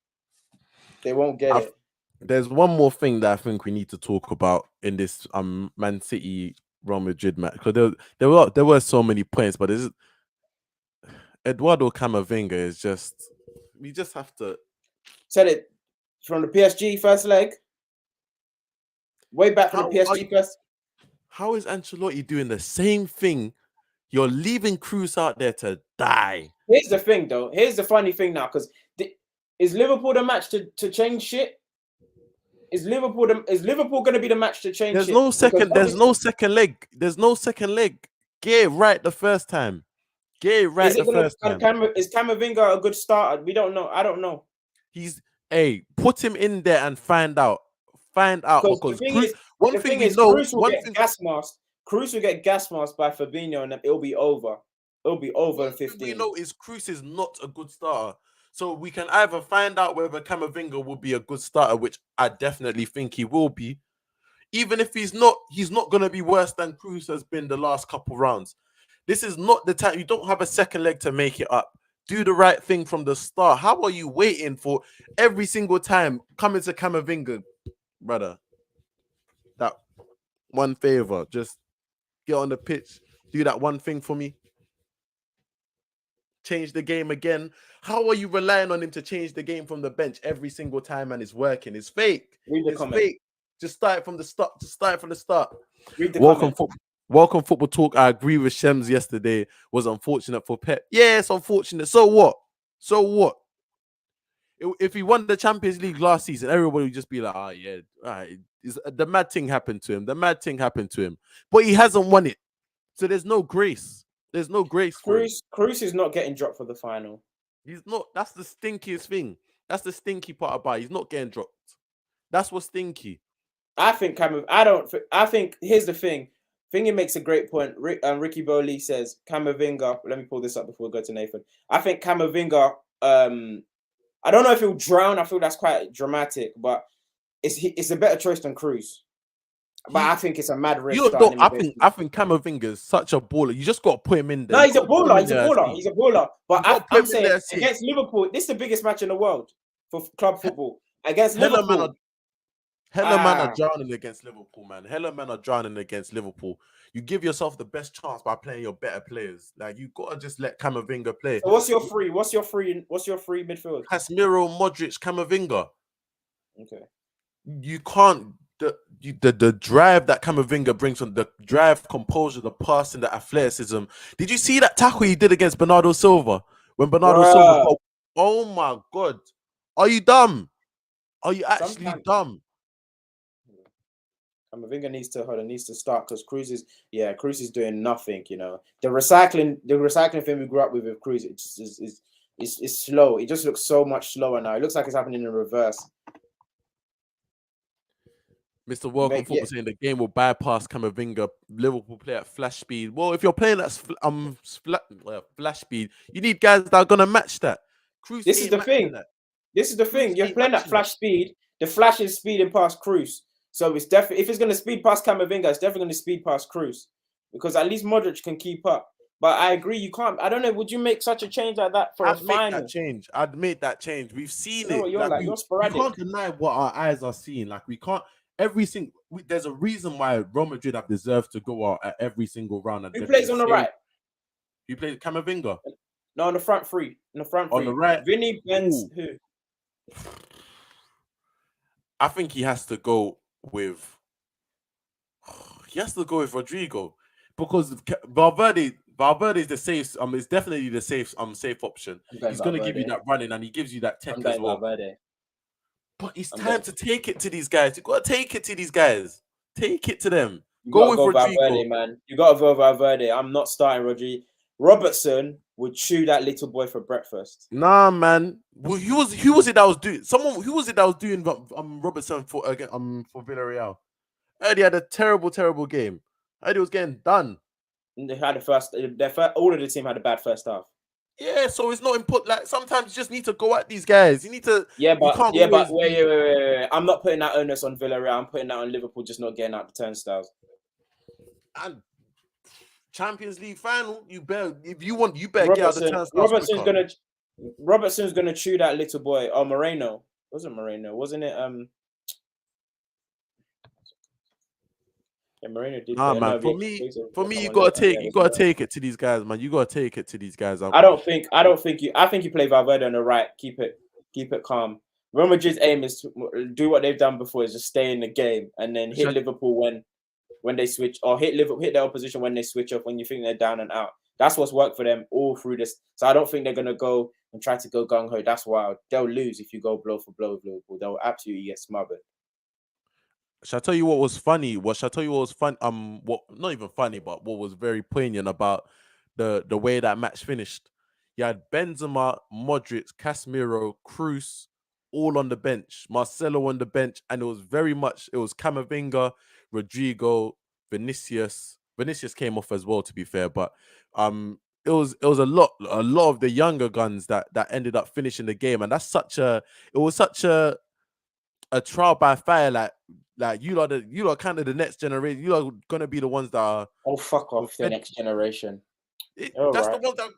They won't get it. There's one more thing that I think we need to talk about in this Man City Real Madrid match, because there were so many points, but Eduardo Camavinga is just, we just have to said it from the PSG first leg, way back from the PSG first. How is Ancelotti doing the same thing? You're leaving Cruz out there to die. Here's the thing, though. Here's the funny thing now, because is Liverpool the match to change shit? Is Liverpool going to be the match to change? There's no second leg. There's no second leg. Get it right the first time. Get it right the first time. Is Camavinga a good starter? We don't know. I don't know. Put him in there and find out. Because one thing is Cruz will get gas masked. Cruz will get gas masked by Fabinho, and it'll be over. It'll be over in 15. We know is Cruz is not a good starter. So we can either find out whether Camavinga will be a good starter, which I definitely think he will be. Even if he's not going to be worse than Cruz has been the last couple rounds. This is not the time. You don't have a second leg to make it up. Do the right thing from the start. How are you waiting for every single time coming to Camavinga, brother? That one favor. Just get on the pitch. Do that one thing for me. Change the game again. How are you relying on him to change the game from the bench every single time and it's working? It's fake. It's fake. Just start it from the start. Welcome Football Talk. I agree with Shems yesterday. Was unfortunate for Pep. Yeah, it's unfortunate. So what? If he won the Champions League last season, everybody would just be like, yeah, all right. The mad thing happened to him. But he hasn't won it. So there's no grace. There's no grace. Cruz is not getting dropped for the final. He's not. That's the stinkiest thing. That's the stinky part about it. He's not getting dropped. That's what's stinky. I think here's the thing. Thingy makes a great point. Ricky Bowley says Camavinga. Let me pull this up before we go to Nathan. I think Camavinga. I don't know if he'll drown. I feel that's quite dramatic, but it's a better choice than Cruz. But I think it's a mad risk. I think Camavinga is such a baller. You just got to put him in there. No, he's a baller. But I'm saying against Liverpool, this is the biggest match in the world for club football. Against Liverpool. Hella man are drowning against Liverpool, man. You give yourself the best chance by playing your better players. Like, you gotta just let Camavinga play. So what's your free midfield? Casemiro, Modric, Camavinga. Okay. You can't. The drive that Camavinga brings on, the drive, composure, the passing, the athleticism. Did you see that tackle he did against Bernardo Silva? When Bernardo Silva, oh my God, are you dumb? Are you actually dumb? Camavinga needs to start because Cruz is doing nothing. You know, the recycling thing we grew up with Cruz, it's slow. It just looks so much slower now. It looks like it's happening in reverse. Mr. Welcome Football saying the game will bypass Camavinga. Liverpool play at flash speed. Well, if you're playing at flash speed, you need guys that are gonna match that. Cruz This is the thing. That. This is the thing. You're playing at flash speed. The flash is speeding past Cruz. So it's definitely, if it's gonna speed past Camavinga, it's definitely gonna speed past Cruz, because at least Modric can keep up. But I agree, you can't. I don't know. Would you make such a change like that for a final? I'd make that change. We've seen it. You're sporadic. We can't deny what our eyes are seeing. Like we can't. There's a reason why Real Madrid have deserved to go out at every single round. Who plays on the right? You play Camavinga. No, on the front three. On the right, Vinny, Benz, who? I think he has to go with. He has to go with Rodrigo, because Valverde is the safe. It's definitely the safe option. He's going to give you that running, and he gives you that tech as well. Valverde. But it's time to take it to these guys. You got to take it to these guys. Take it to them. Go with Rodrigo, Valverde, man. You got to go Valverde. I'm not starting Rodrigo. Robertson would chew that little boy for breakfast. Nah, man. Well, who was it that was doing? Who was it that was doing Robertson for Villarreal? I heard he had a terrible game. I heard he was getting done. They had all of the team had a bad first half. Yeah, so it's not important. Like, sometimes you just need to go at these guys. You need to. But wait. I'm not putting that onus on Villarreal. I'm putting that on Liverpool just not getting out the turnstiles. And Champions League final, you better get out the turnstiles. Robertson's gonna chew that little boy. Oh, Moreno. Wasn't it? Yeah, Moreno did. Nah, man. For me, you gotta take it to these guys, man. You gotta take it to these guys. I think you play Valverde on the right. Keep it calm. Real Madrid's aim is to do what they've done before, is just stay in the game and then hit Liverpool when they switch, or hit their opposition when they switch off, when you think they're down and out. That's what's worked for them all through this. So I don't think they're gonna go and try to go gung ho. That's wild. They'll lose if you go blow for blow with Liverpool. They'll absolutely get smothered. Shall I tell you what was funny? What not even funny, but what was very poignant about the way that match finished. You had Benzema, Modric, Casemiro, Cruz, all on the bench, Marcelo on the bench, and it was Camavinga, Rodrigo, Vinicius. Vinicius came off as well, to be fair, but it was a lot of the younger guns that ended up finishing the game, and it was such a trial by fire. Like you are kind of the next generation. You are gonna be the ones that are. Oh, fuck off, the next generation. The ones that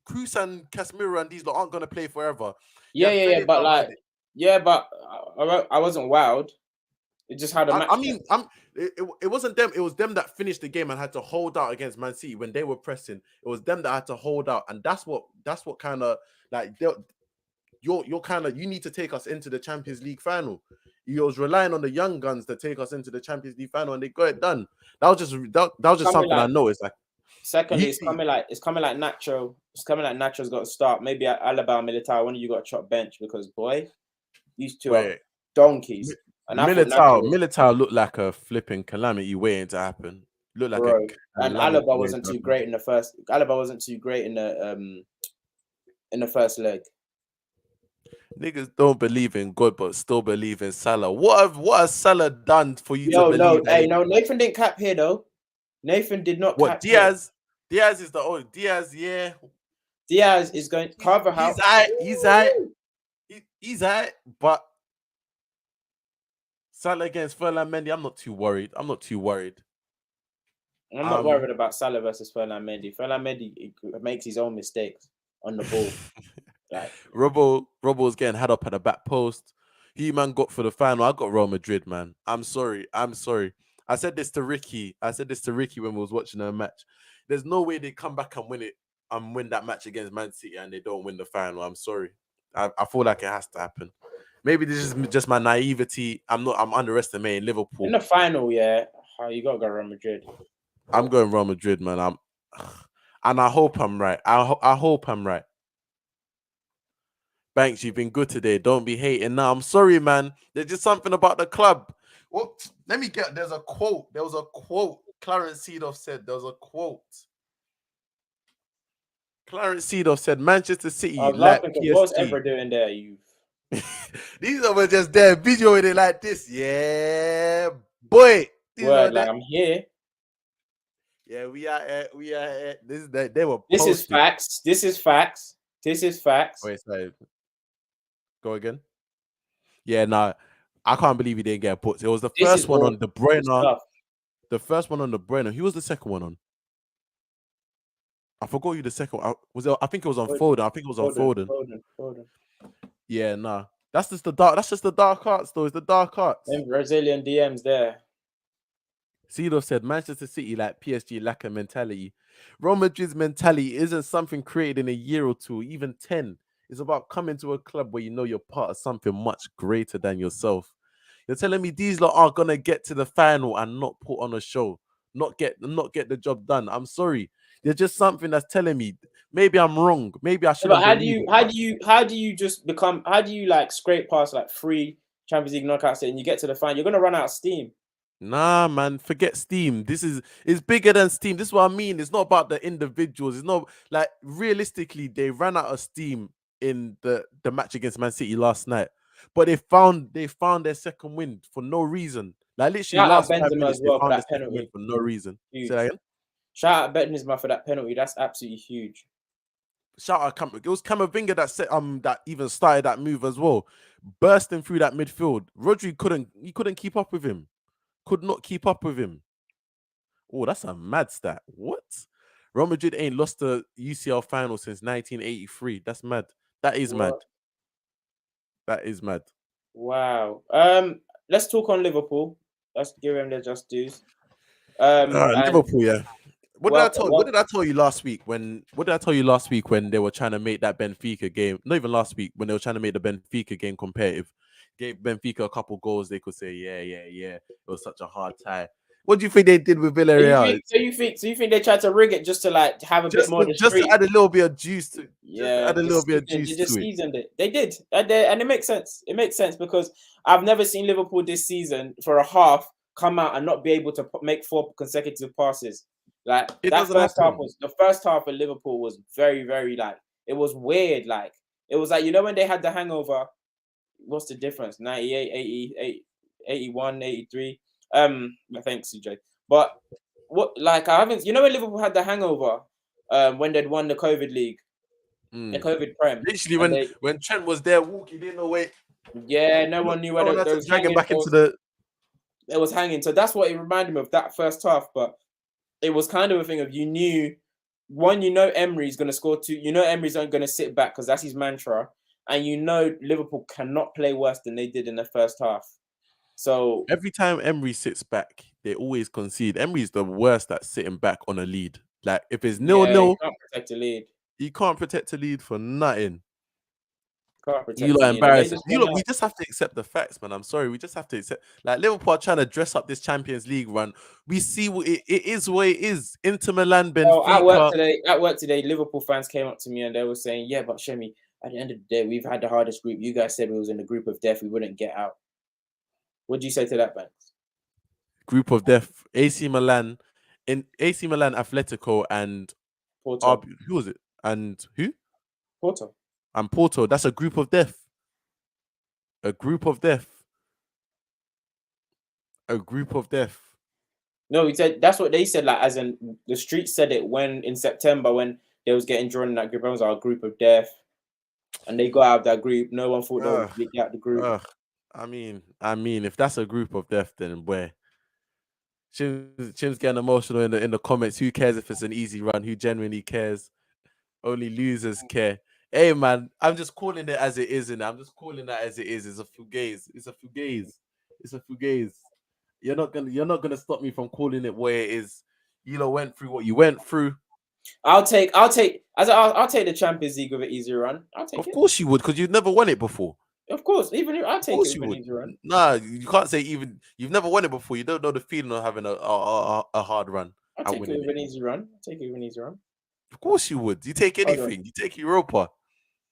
Cruz and Casemiro and these lot aren't gonna play forever. But I wasn't wowed. It just had a match. It wasn't them. It was them that finished the game and had to hold out against Man City when they were pressing. It was them that had to hold out, and that's what kind of like you need to take us into the Champions League final. You was relying on the young guns to take us into the Champions League final, and they got it done. That was just something I noticed. Like, secondly, it's coming like Nacho. It's coming like Nacho's got to start. Maybe Alaba, Militao, one of you got to chop bench, because boy, these two are donkeys. And Militao looked like a flipping calamity waiting to happen. Looked like and Alaba wasn't too great in the first. Alaba wasn't too great in the first leg. Niggas don't believe in God, but still believe in Salah. What has Salah done for you to believe? Nathan didn't cap here though. Nathan did not. What, cap Diaz? Here. Diaz is the old Diaz. Yeah. Diaz is going to cover house. He's alright, but Salah against Ferland Mendy, I'm not too worried. I'm not worried about Salah versus Ferland Mendy. Ferland Mendy makes his own mistakes on the ball. Like, Robbo's getting had up at the back post. He man got for the final. I got Real Madrid, man. I'm sorry. I said this to Ricky when we was watching the match. There's no way they come back and win it and win that match against Man City and they don't win the final. I'm sorry. I feel like it has to happen. Maybe this is just my naivety. I'm underestimating Liverpool. In the final, yeah. You gotta go Real Madrid. I'm going Real Madrid, man. And I hope I'm right. I hope I'm right. Banks, you've been good today. Don't be hating. Now, I'm sorry, man. There's just something about the club. Well, let me get. There's a quote. There was a quote. Clarence Seedorf said. There was a quote. Clarence Seedorf said, "Manchester City." I was laughing because what's ever doing there? You. These are just there videoing it like this. Yeah, Boy, these are Word, the like I'm here. yeah. We are. We are. This is they were This is posted. facts. This is facts. This is facts. Wait, so go again. Yeah, nah. I can't believe he didn't get put. It was the This is first one all on De Bruyne. stuff. The first one on De Bruyne. Who was the second one on? I forgot who the second one was. I think it was on Foden. I think it was on Foden. Foden. Yeah, nah. That's just the dark. That's just the dark arts, though. It's the dark arts. Them Brazilian DMs there. Cedo said Manchester City like PSG lack a mentality. Real Madrid's mentality isn't something created in a year or two, even 10. It's about coming to a club where you know you're part of something much greater than yourself. You're telling me these lot are gonna get to the final and not put on a show, not get the job done. I'm sorry. There's just something that's telling me maybe I'm wrong. Maybe I shouldn't. But how do you just become? How do you like scrape past like 3 Champions League knockouts and you get to the final? You're gonna run out of steam. Nah, man, forget Steam. It's bigger than Steam. This is what I mean. It's not about the individuals. It's not like realistically, they ran out of steam in the match against Man City last night. But they found their second win for no reason. Like literally Shout out last 5 Benzema minutes, as they well for found their that second win penalty. for no reason. Huge. Say that again? Shout out Benzema for that penalty. That's absolutely huge. Shout out it was Camavinga that set that even started that move as well. Bursting through that midfield. Rodri couldn't keep up with him. Could not keep up with him. Oh, that's a mad stat. What? Real Madrid ain't lost the UCL final since 1983. That's mad. That is mad. That is mad. Wow. Let's talk on Liverpool. Let's give them their just dues. Liverpool, yeah. What did I tell you last week when they were trying to make that Benfica game? Not even last week, when they were trying to make the Benfica game competitive. Gave Benfica a couple goals, they could say, yeah. It was such a hard tie. What do you think they did with Villarreal? So you think they tried to rig it just to like have a bit more of the just to add a little bit of juice to They just seasoned it. They did, and it makes sense. It makes sense because I've never seen Liverpool this season for a half come out and not be able to make 4 consecutive passes. Like that the first half of Liverpool was very, very like it was weird. Like it was like when they had the hangover. What's the difference? 98, 80, 81, 83. Thanks, CJ. But what like I haven't when Liverpool had the hangover when they'd won the COVID league, the COVID Prem. Literally when Trent was there walking, didn't know where. Yeah, no one knew where they was dragging back into the. It was hanging. So that's what it reminded me of that first half. But it was kind of a thing of Emery's going to score 2. Emery's not going to sit back because that's his mantra. And Liverpool cannot play worse than they did in the first half. So every time Emery sits back, they always concede. Emery's the worst at sitting back on a lead. Like if it's 0-0, you can't protect a lead. You can't protect a lead for nothing. You lot embarrassing. We just have to accept the facts, man. I'm sorry. We just have to accept. Like Liverpool are trying to dress up this Champions League run. We see what it is. What it is. Inter Milan, Benfica. At work today, Liverpool fans came up to me and they were saying, "Yeah, but Shemi, at the end of the day, we've had the hardest group. You guys said we was in the group of death. We wouldn't get out." What do you say to that, Banks? Group of death. AC Milan, Atletico, and Porto. Who was it? And who? Porto. And Porto. That's a group of death. A group of death. A group of death. No, he said that's what they said. Like, as in the street said it when in September when they was getting drawn in that group. It was our group of death, and they got out of that group. No one thought they would get out the group. I mean, if that's a group of death, then where? Chim's getting emotional in the comments. Who cares if it's an easy run? Who genuinely cares? Only losers care. Hey man, I'm just calling it as it is, and I'm just calling that as it is. It's a fugazi. It's a fugazi. You're not gonna stop me from calling it where it is. You went through what you went through. I'll take the Champions League with an easy run. Of course you would, because you've never won it before. Of course, I'll take it with an easy run. Nah, you can't say even you've never won it before. You don't know the feeling of having a hard run. I'll take it with an easy run. Of course you would. You take anything. You take Europa.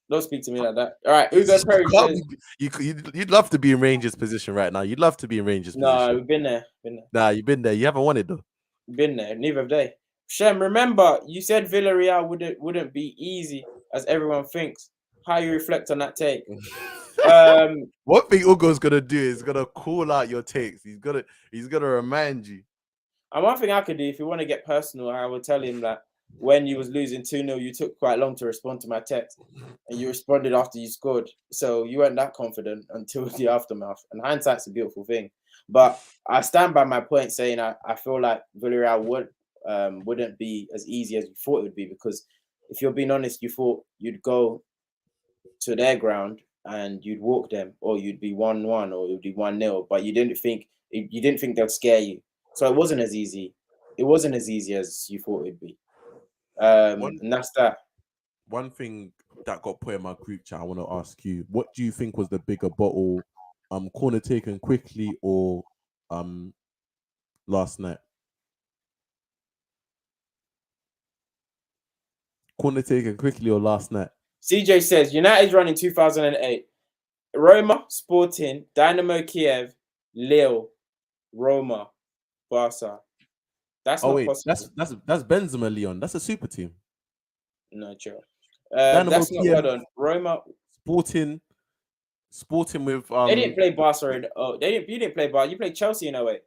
Don't speak to me like that. All right, Ugo Perry says, you'd love to be in Rangers' position right now. You'd love to be in Rangers' position. No, we've been there. Nah, you've been there. You haven't won it though. Been there. Neither have they. Shem, remember you said Villarreal wouldn't be easy as everyone thinks. How you reflect on that take? One thing Ugo's gonna do is gonna call out your takes. He's gonna remind you. And one thing I could do, if you want to get personal, I would tell him that when you was losing 2-0, you took quite long to respond to my text, and you responded after you scored. So you weren't that confident until the aftermath. And hindsight's a beautiful thing. But I stand by my point, saying I feel like Villarreal wouldn't be as easy as you thought it would be, because if you're being honest, you thought you'd go to their ground and you'd walk them, or you'd be 1-1, or you'd be 1-0, but you didn't think they'd scare you. So it wasn't as easy. It wasn't as easy as you thought it'd be. And that's that. One thing that got put in my group chat, I want to ask you: what do you think was the bigger bottle? Corner taken quickly or last night? Corner taken quickly or last night? CJ says United's run in 2008. Roma, Sporting, Dynamo Kiev, Lille, Roma, Barca. That's not possible. That's Benzema, Leon. That's a super team. No, sure. Dynamo That's not. Kiev, Hold on. Roma, Sporting with they didn't play Barca in. Oh, you didn't play Barca. You played Chelsea in 08.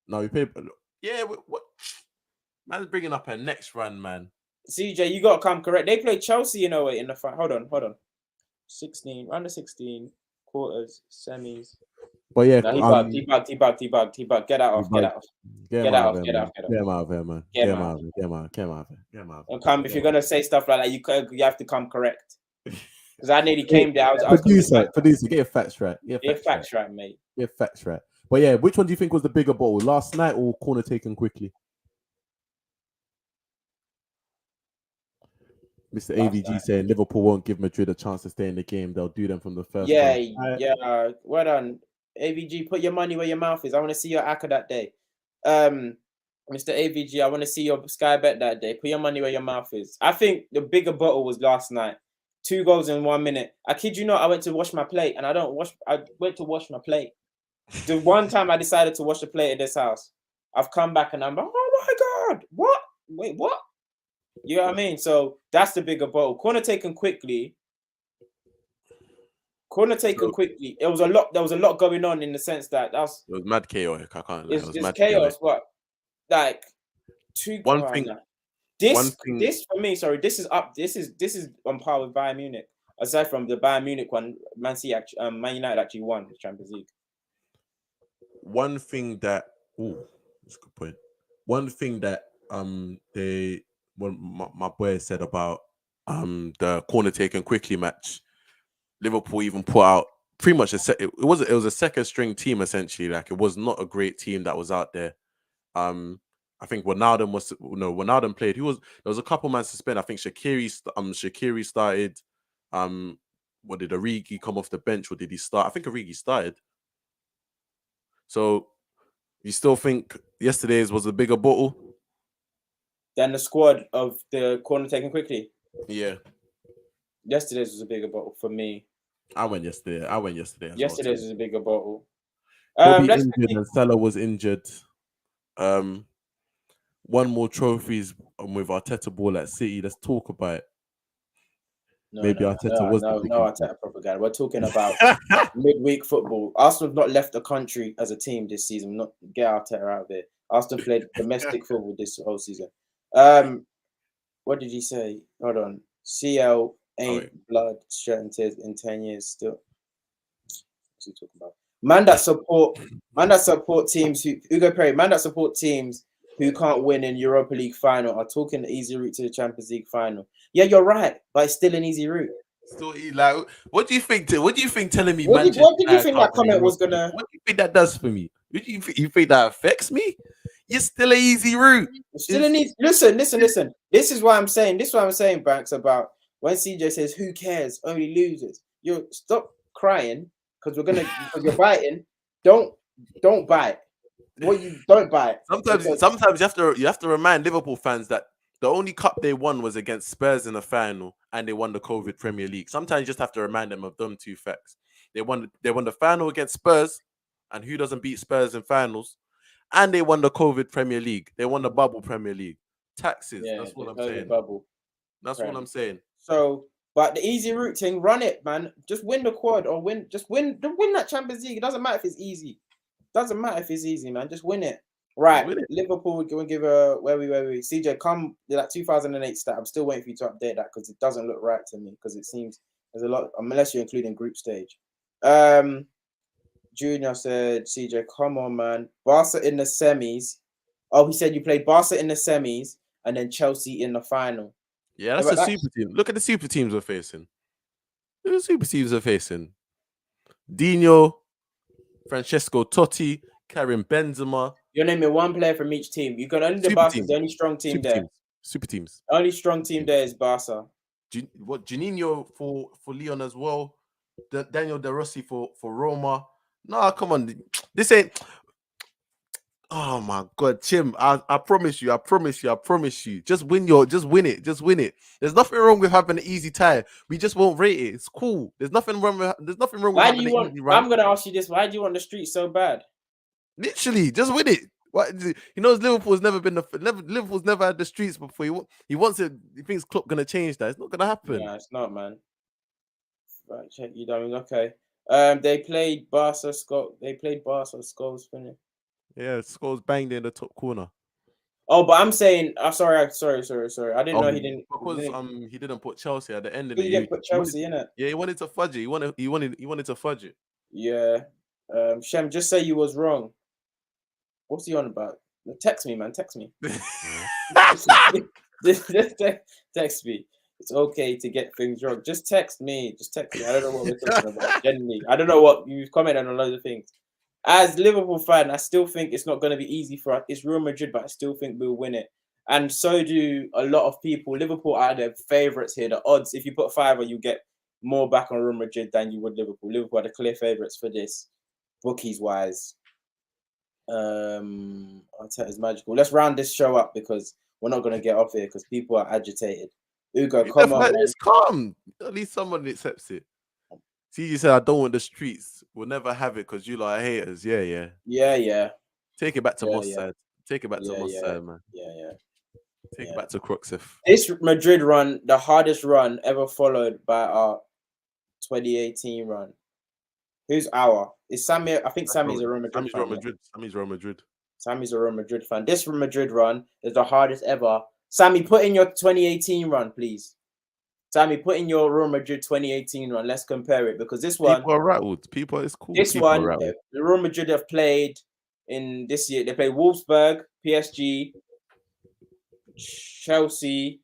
No, we played. Yeah, what? Man's bringing up a next run, man. CJ, you got to come correct. They played Chelsea in 08 in the fight. Hold on. 16, round of 16, quarters, semis. But yeah, he bugged. Get out. Get out of here, man. Get him out of here, man. Get him out of here. And come, if you're gonna say stuff like that, you have to come correct. Because I nearly came there. Producer, get your facts right. Get facts right, mate. Get facts right. But yeah, which one do you think was the bigger bottle, last night or corner taken quickly? Mr. AVG saying Liverpool won't give Madrid a chance to stay in the game. They'll do them from the first. Yeah. Well done, AVG. Put your money where your mouth is. I want to see your ACCA that day. Mr. AVG, I want to see your Sky Bet that day. Put your money where your mouth is. I think the bigger bottle was last night. 2 goals in 1 minute. I kid you not, I went to wash my plate, and I went to wash my plate. The one time I decided to wash the plate at this house, I've come back and I'm like, oh my God, what? Wait, what? You know what I mean? So that's the bigger bottle. Corner taken quickly. It was a lot. There was a lot going on in the sense that it was mad chaotic. I can't. It's chaos, but like This for me. Sorry, this is up. This is on par with Bayern Munich. Aside from the Bayern Munich one, Man United actually won the Champions League. One thing that that's a good point. One thing that my boy said about the corner taken quickly match, Liverpool even put out pretty much it was a second string team essentially. Like, it was not a great team that was out there. I think Wijnaldum played. There was a couple man suspended. I think Shaqiri started. What did Origi come off the bench, or did he start? I think Origi started. So you still think yesterday's was a bigger bottle than the squad of the corner taken quickly? Yeah. Yesterday's was a bigger bottle for me. I went yesterday. Yesterday's was a bigger bottle. Bobby injured and Salah was injured. One more trophies with Arteta ball at City. Let's talk about it. Arteta propaganda. We're talking about midweek football. Arsenal have not left the country as a team this season. Get Arteta out of there. Arsenal played domestic football this whole season. What did he say? Hold on. CL ain't blood, sweat and tears in 10 years still. What's he talking about? Man that support teams who can't win in Europa League final are talking the easy route to the Champions League final. Yeah, you're right, but it's still an easy route. Still, like, what do you think telling me? What did you think that comment was gonna? What do you think that does for me? You think that affects me? You're still an easy route. Listen. This is what I'm saying. Banks, about when CJ says, "Who cares? Only losers." You stop crying because you're biting. Don't bite. Well, you don't buy it. Sometimes you have to remind Liverpool fans that the only cup they won was against Spurs in the final, and they won the COVID Premier League. Sometimes you just have to remind them of them two facts. They won the final against Spurs, and who doesn't beat Spurs in finals? And they won the COVID Premier League. They won the bubble Premier League. Taxes. Yeah, that's what I'm saying. Bubble. That's what I'm saying. So But the easy route thing, run it, man. Just win the quad or win that Champions League. It doesn't matter if it's easy. Doesn't matter if it's easy, man. Just win it. Right. Win it. Liverpool, we're gonna give a where we. CJ, come that 2008 stat. I'm still waiting for you to update that because it doesn't look right to me because it seems there's a lot unless you're including group stage. Junior said, CJ, come on, man. Barca in the semis. Oh, he said you played Barca in the semis and then Chelsea in the final. Yeah, that's a super team. Look at the super teams we're facing. Look at the super teams we're facing. Dino, Francesco Totti, Karim Benzema. You're naming one player from each team. You can only the Barca, the only strong team super there. Teams. Super teams. Only strong team there is Barca. Juninho for Lyon as well. Daniel De Rossi for Roma. No, come on. This ain't. Oh my God, Tim! I promise you. Just win it. There's nothing wrong with having an easy tie. We just won't rate it. It's cool. There's nothing wrong with Why having do you want? easy run. I'm gonna ask you this. Why do you want the street so bad? Literally, just win it. What Liverpool's never been Liverpool's never had the streets before. He wants it. He thinks Klopp gonna change that. It's not gonna happen. Yeah, it's not, man. Right, check you down. Okay. They played Barca. Scholes finished. Yeah, Scholes banged in the top corner. Oh, but I'm saying, sorry. I didn't know he didn't because he didn't put Chelsea at the end of the the year. year. Put Chelsea in it. Yeah, he wanted to fudge it. He wanted to fudge it. Yeah. Shem, just say you was wrong. What's he on about? Text me, man. Text me. Text me. It's okay to get things wrong. Just text me. I don't know what we're talking about. Genuinely, I don't know what you've commented on loads of things. As Liverpool fan, I still think it's not going to be easy for us. It's Real Madrid, but I still think we'll win it. And so do a lot of people. Liverpool are the favourites here. The odds, if you put $5, you get more back on Real Madrid than you would Liverpool. Liverpool are the clear favourites for this, bookies wise. Arteta's magical. Let's round this show up because we're not going to get off here because people are agitated. Ugo, come on. It's calm. At least someone accepts it. See, you said I don't want the streets. We'll never have it because you lot are haters. Yeah. Take it back to Moss side. Take it back to Moss side, man. Yeah. Take it back to Croxif. This Madrid run, the hardest run ever followed by our 2018 run. Who's our? Is Sammy? I think Sammy's a Real Madrid fan. Sammy's Real Madrid. Sammy's a Real Madrid fan. This Madrid run is the hardest ever. Sammy, put in your 2018 run, please. Sammy, put in your Real Madrid 2018 run. Let's compare it because this one. People are rattled. People, it's cool. This people one, the Real Madrid have played in this year. They played Wolfsburg, PSG, Chelsea,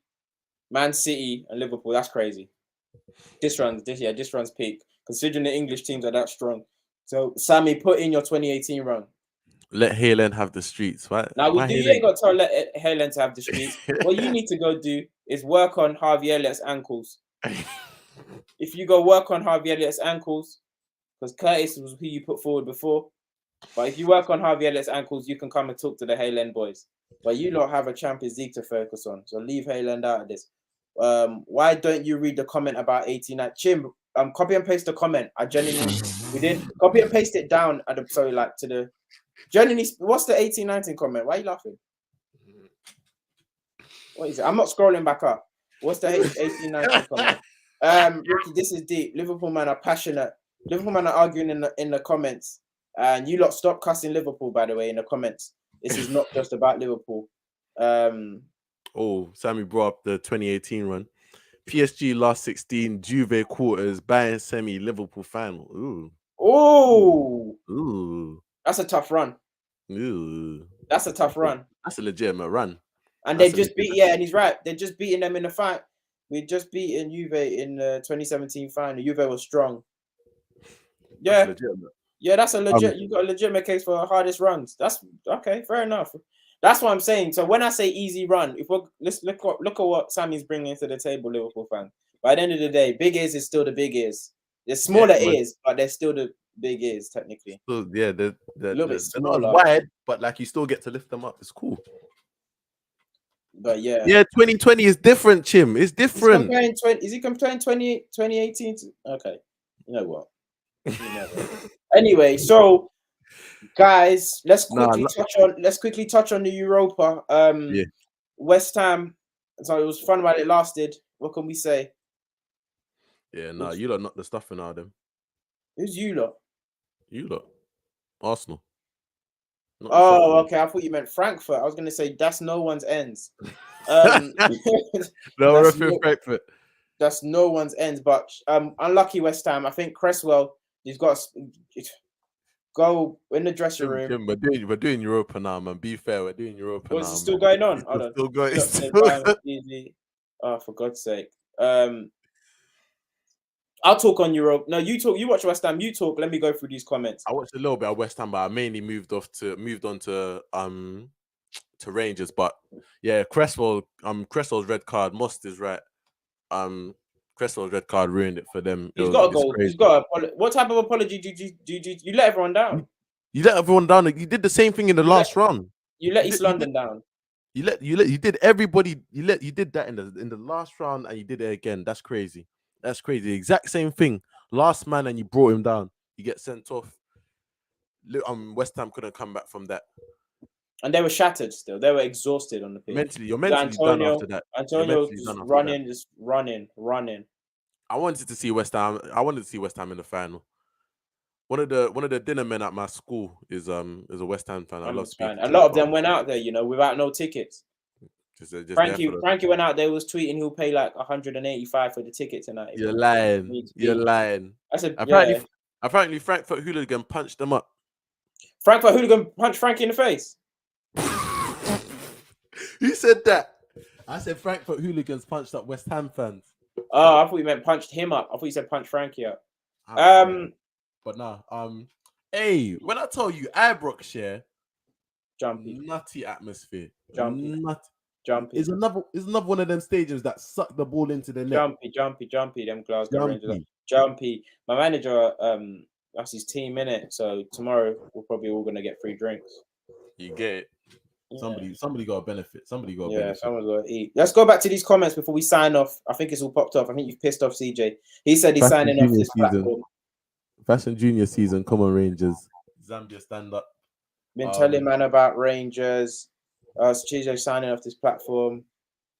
Man City, and Liverpool. That's crazy. This run's peak. Considering the English teams are that strong. So, Sammy, put in your 2018 run. Let Haaland have the streets, right? Now, you ain't got to let Haaland have the streets. What you need to go do is work on Harvey Elliott's ankles. If you go work on Harvey Elliott's ankles, because Curtis was who you put forward before, but if you work on Harvey Elliott's ankles, you can come and talk to the Haaland boys. But you lot have a Champions League to focus on, so leave Haaland out of this. Why don't you read the comment about 89? Chim, copy and paste the comment. I genuinely we did copy and paste it down at the to the. Genuinely, what's the 18-19 comment? Why are you laughing? What is it? I'm not scrolling back up. What's the 18-19 comment? Ricky, this is deep. Liverpool man are passionate. Liverpool man are arguing in the comments. And you lot stop cussing Liverpool, by the way, in the comments. This is not just about Liverpool. Sammy brought up the 2018 run. PSG last 16, Juve quarters, Bayern semi, Liverpool final. Ooh. That's a tough run. Ooh. That's a tough run. That's a legitimate run. And they just beat, and he's right. They're just beating them in the fight. We just beaten Juve in the 2017 final. Juve was strong. Yeah. That's a legit. You got a legitimate case for hardest runs. That's okay. Fair enough. That's what I'm saying. So when I say easy run, let's look at what Sammy's bringing to the table, Liverpool fan. By the end of the day, big ears is still the big ears. There's smaller ears, but they're still the big ears technically. So, yeah, they're not as wide, but like you still get to lift them up. It's cool. But yeah, 2020 is different, Chim. It's different. Is he comparing 2018 to? Okay, you know what? Anyway, so guys, let's quickly touch on the Europa. West Ham. So it was fun while it lasted. What can we say? Yeah, nah, you lot not the stuffing out of them. Who's you lot? You lot. Arsenal. Not the Oh, stuffing. okay. I thought you meant Frankfurt. I was gonna say that's no one's ends. Um, No, that's we're Frankfurt. that's no one's ends. But unlucky West Ham. I think Cresswell. He's got to go in the dressing room. Jim, we're doing Europa now, man. Be fair, we're doing Europa Was now. it still Man. going on? It's still going. It's still Easy. Oh, for God's sake. I'll talk on Europe. No, you talk. You watch West Ham. You talk. Let me go through these comments. I watched a little bit of West Ham, but I mainly moved on to Rangers. But yeah, Cresswell's red card. Most is right. Cresswell's red card ruined it for them. He's got a goal. Crazy. He's got what type of apology do you let everyone down? You let everyone down. You did the same thing in the last round. You let East London down. You did everybody. You did that in the last round, and you did it again. That's crazy. That's crazy. The exact same thing. Last man, and you brought him down. You get sent off. West Ham couldn't come back from that. And they were shattered still. They were exhausted on the pitch. You're mentally done after that. Antonio just running. I wanted to see West Ham. I wanted to see West Ham in the final. One of the dinner men at my school is a West Ham fan. I love speaking. A lot of them went out there, without no tickets. Just Frankie went out there, was tweeting he'll pay like 185 for the ticket tonight. You're lying. You're lying. I said, apparently Frankfurt hooligan punched them up. Frankfurt hooligan punched Frankie in the face. Who said that? I said Frankfurt hooligans punched up West Ham fans. Oh, I thought you meant punched him up. I thought you said punch Frankie up. But no, hey, when I tell you Ibrox share, jumpy, nutty atmosphere, jumpy. It's another one of them stadiums that suck the ball into the net. Jumpy. Them Glasgow Rangers, jumpy. My manager, that's his team in it. So tomorrow we're probably all gonna get free drinks. You get it. Somebody got to benefit. Somebody got to benefit. Someone's got to eat. Let's go back to these comments before we sign off. I think it's all popped off. I think you've pissed off CJ. He said he's signing off this platform. Fashion Junior season, come on Rangers. Zambia stand up. Been telling man about Rangers. CJ signing off this platform.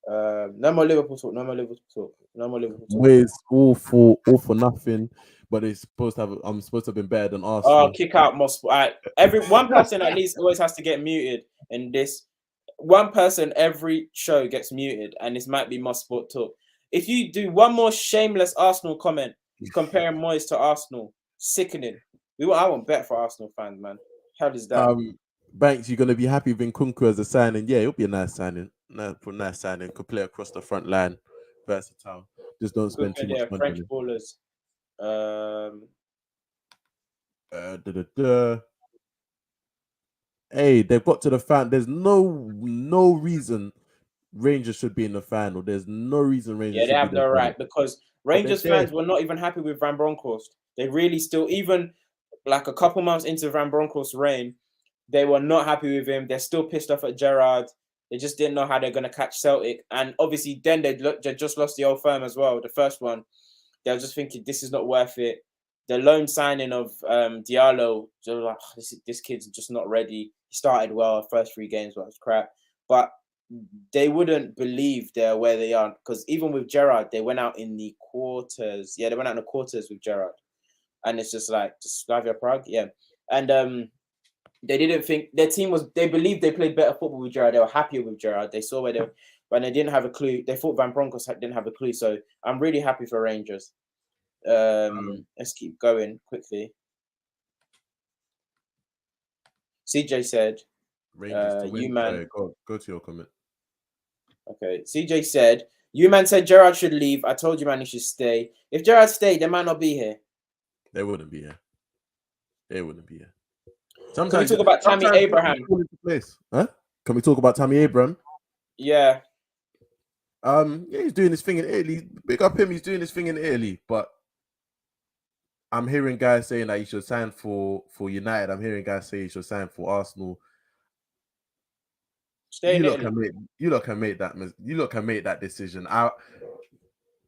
No more Liverpool talk. Ways all for nothing. But it's supposed to have been better than Arsenal. Oh, kick out Moss. Every one person at least always has to get muted. And this one person every show gets muted, and this might be Moss Sport Talk. If you do one more shameless Arsenal comment comparing Moyes to Arsenal, sickening. I want bet for Arsenal fans, man. How does that? Banks, you're gonna be happy with Nkunku as a signing. Yeah, it'll be a nice signing. Nice signing. Could play across the front line. Versatile. Just don't spend too much money. French ballers. Hey, they've got to the final. There's no reason Rangers should be in the final. There's no reason Rangers. Yeah, they have no right, because Rangers fans were not even happy with Van Bronckhorst. They really still, even like a couple months into Van Bronckhorst's reign, they were not happy with him. They're still pissed off at Gerrard. They just didn't know how they're going to catch Celtic. And obviously then they just lost the Old Firm as well, the first one. They were just thinking, this is not worth it. The loan signing of Diallo, like, this kid's just not ready. He started well, first 3 games was crap. But they wouldn't believe they're where they are, because even with Gerrard, they went out in the quarters. Yeah, they went out in the quarters with Gerrard. And it's just like, Slavia Prague, yeah. And they didn't think, their team they believed they played better football with Gerrard. They were happier with Gerrard. They saw where they were, but they didn't have a clue. They thought Van Bronckhorst didn't have a clue. So I'm really happy for Rangers. Let's keep going quickly. CJ said, you man. Go to your comment. Okay. CJ said, you man said Gerrard should leave. I told you, man, he should stay. If Gerrard stayed, they might not be here. They wouldn't be here. Sometimes can we talk about Tammy Abraham? Huh? Can we talk about Tammy Abraham? Yeah. Yeah, he's doing his thing in Italy. Big up him, he's doing his thing in Italy. But I'm hearing guys saying that he should sign for United. I'm hearing guys say he should sign for Arsenal. You lot can make that decision.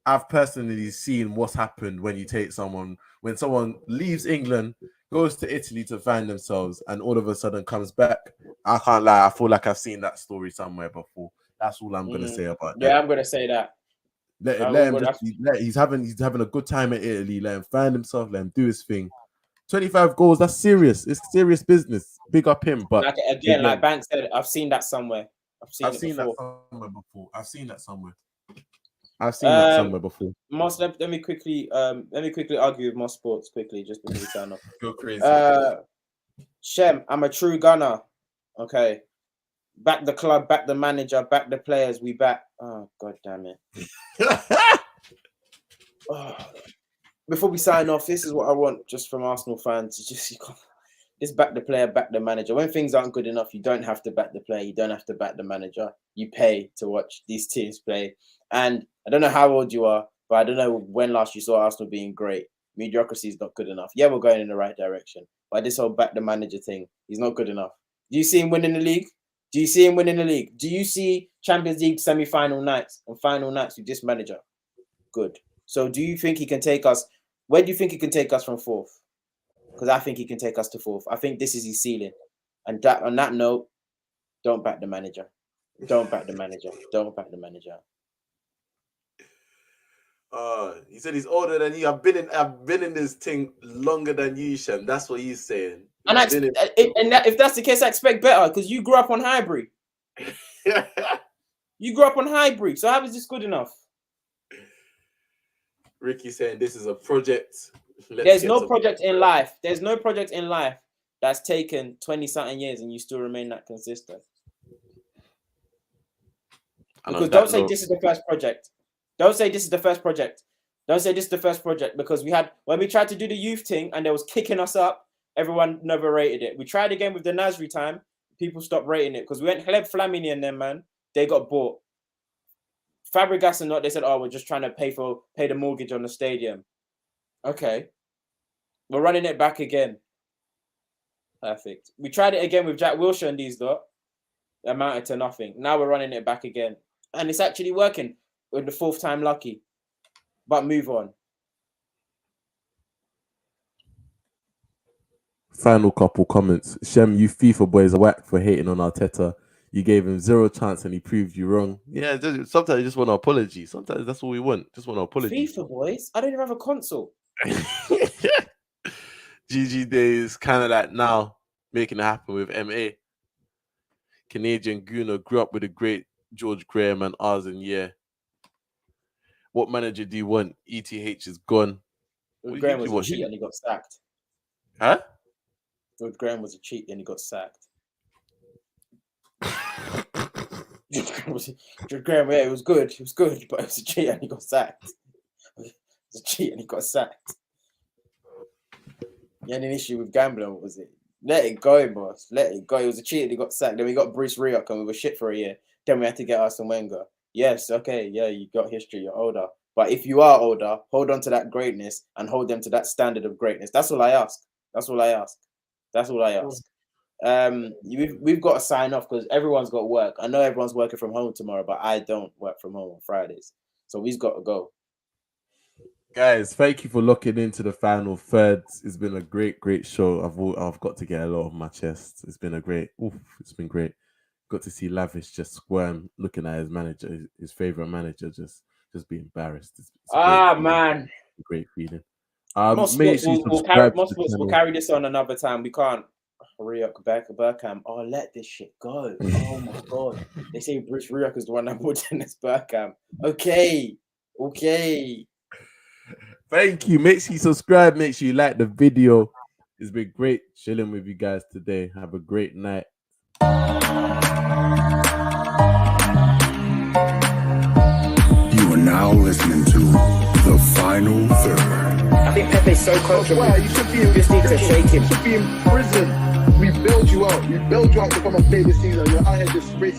I've personally seen what's happened when someone leaves England, goes to Italy to find themselves, and all of a sudden comes back. I can't lie. I feel like I've seen that story somewhere before. That's all I'm going to say about that. Yeah, I'm going to say that. He's having a good time at Italy. Let him find himself. Let him do his thing. 25 goals. That's serious. It's serious business. Big up him. But like Banks said, I've seen that somewhere. I've seen that somewhere before. Moss, let me quickly argue with Moss Sports quickly, just before we sign off. Go crazy. Shem, I'm a true gunner. Okay. Back the club, back the manager, back the players, we back. Oh, God damn it. Before we sign off, this is what I want just from Arsenal fans. Just back the player, back the manager. When things aren't good enough, you don't have to back the player. You don't have to back the manager. You pay to watch these teams play. And I don't know how old you are, but I don't know when last you saw Arsenal being great. Mediocrity is not good enough. Yeah, we're going in the right direction. But this whole back the manager thing, he's not good enough. Do you see him winning the league? Do you see him winning the league? Do you see Champions League semi-final nights and final nights with this manager? Good. So do you think he can take us? Where do you think he can take us from fourth? Because I think he can take us to fourth. I think this is his ceiling. And on that note, don't back the manager. Don't back the manager. Don't back the manager. He said he's older than you. I've been in this thing longer than you, Shem. That's what he's saying. And if that's the case, I expect better because you grew up on Highbury. You grew up on Highbury. So how is this good enough? Ricky saying this is a project. There's no project in life. There's no project in life that's taken 20-something years and you still remain that consistent. Because don't say this is the first project. Don't say this is the first project. Don't say this is the first project because when we tried to do the youth thing and they was kicking us up, everyone never rated it. We tried again with the Nasri time. People stopped rating it because we went Hleb Flamini and them, man. They got bought. Fabregas and not, they said, oh, we're just trying to pay the mortgage on the stadium. Okay. We're running it back again. Perfect. We tried it again with Jack Wilshere and these lot. It amounted to nothing. Now we're running it back again. And it's actually working. With the fourth time lucky. But move on. Final couple comments. Shem, you FIFA boys are whack for hating on Arteta. You gave him zero chance and he proved you wrong. Yeah, sometimes you just want an apology. Sometimes that's all we want. Just want an apology. FIFA boys? I don't even have a console. GG days, kind of like now, making it happen with MA. Canadian Gooner grew up with the great George Graham and Arsen, yeah. What manager do you want? ETH is gone. George Graham was a cheat and he got sacked. Huh? George Graham was a cheat and he got sacked. George Graham, yeah, it was good, but it was a cheat and he got sacked. It was a cheat and he got sacked. You had an issue with gambling, what was it? Let it go, boss. Let it go. It was a cheat and he got sacked. Then we got Bruce Rioch and we were shit for a year. Then we had to get Arsene Wenger. Yes, okay, yeah, you got history, you're older. But if you are older, hold on to that greatness and hold them to that standard of greatness. That's all I ask. That's all I ask. That's all I ask. We've got to sign off because everyone's got work. I know everyone's working from home tomorrow, but I don't work from home on Fridays. So we've got to go. Guys, thank you for locking into the final third. It's been a great, great show. I've got to get a lot off my chest. It's been it's been great. Got to see Lavish just squirm looking at his manager, his favorite manager, just be embarrassed. It's man, great feeling. More sports will carry this on another time. We can't Rioch Bergkamp. Oh, let this shit go. Oh my god, they say Bruce Rioch is the one that brought Dennis Bergkamp. Okay. Thank you. Make sure you subscribe. Make sure you like the video. It's been great chilling with you guys today. Have a great night. You are now listening to The Final Third. I think Pepe's so comfortable. You should be in just need to shake him. You should be in prison. We bailed you out. We bailed you out to come and play this season. You're out here just racing.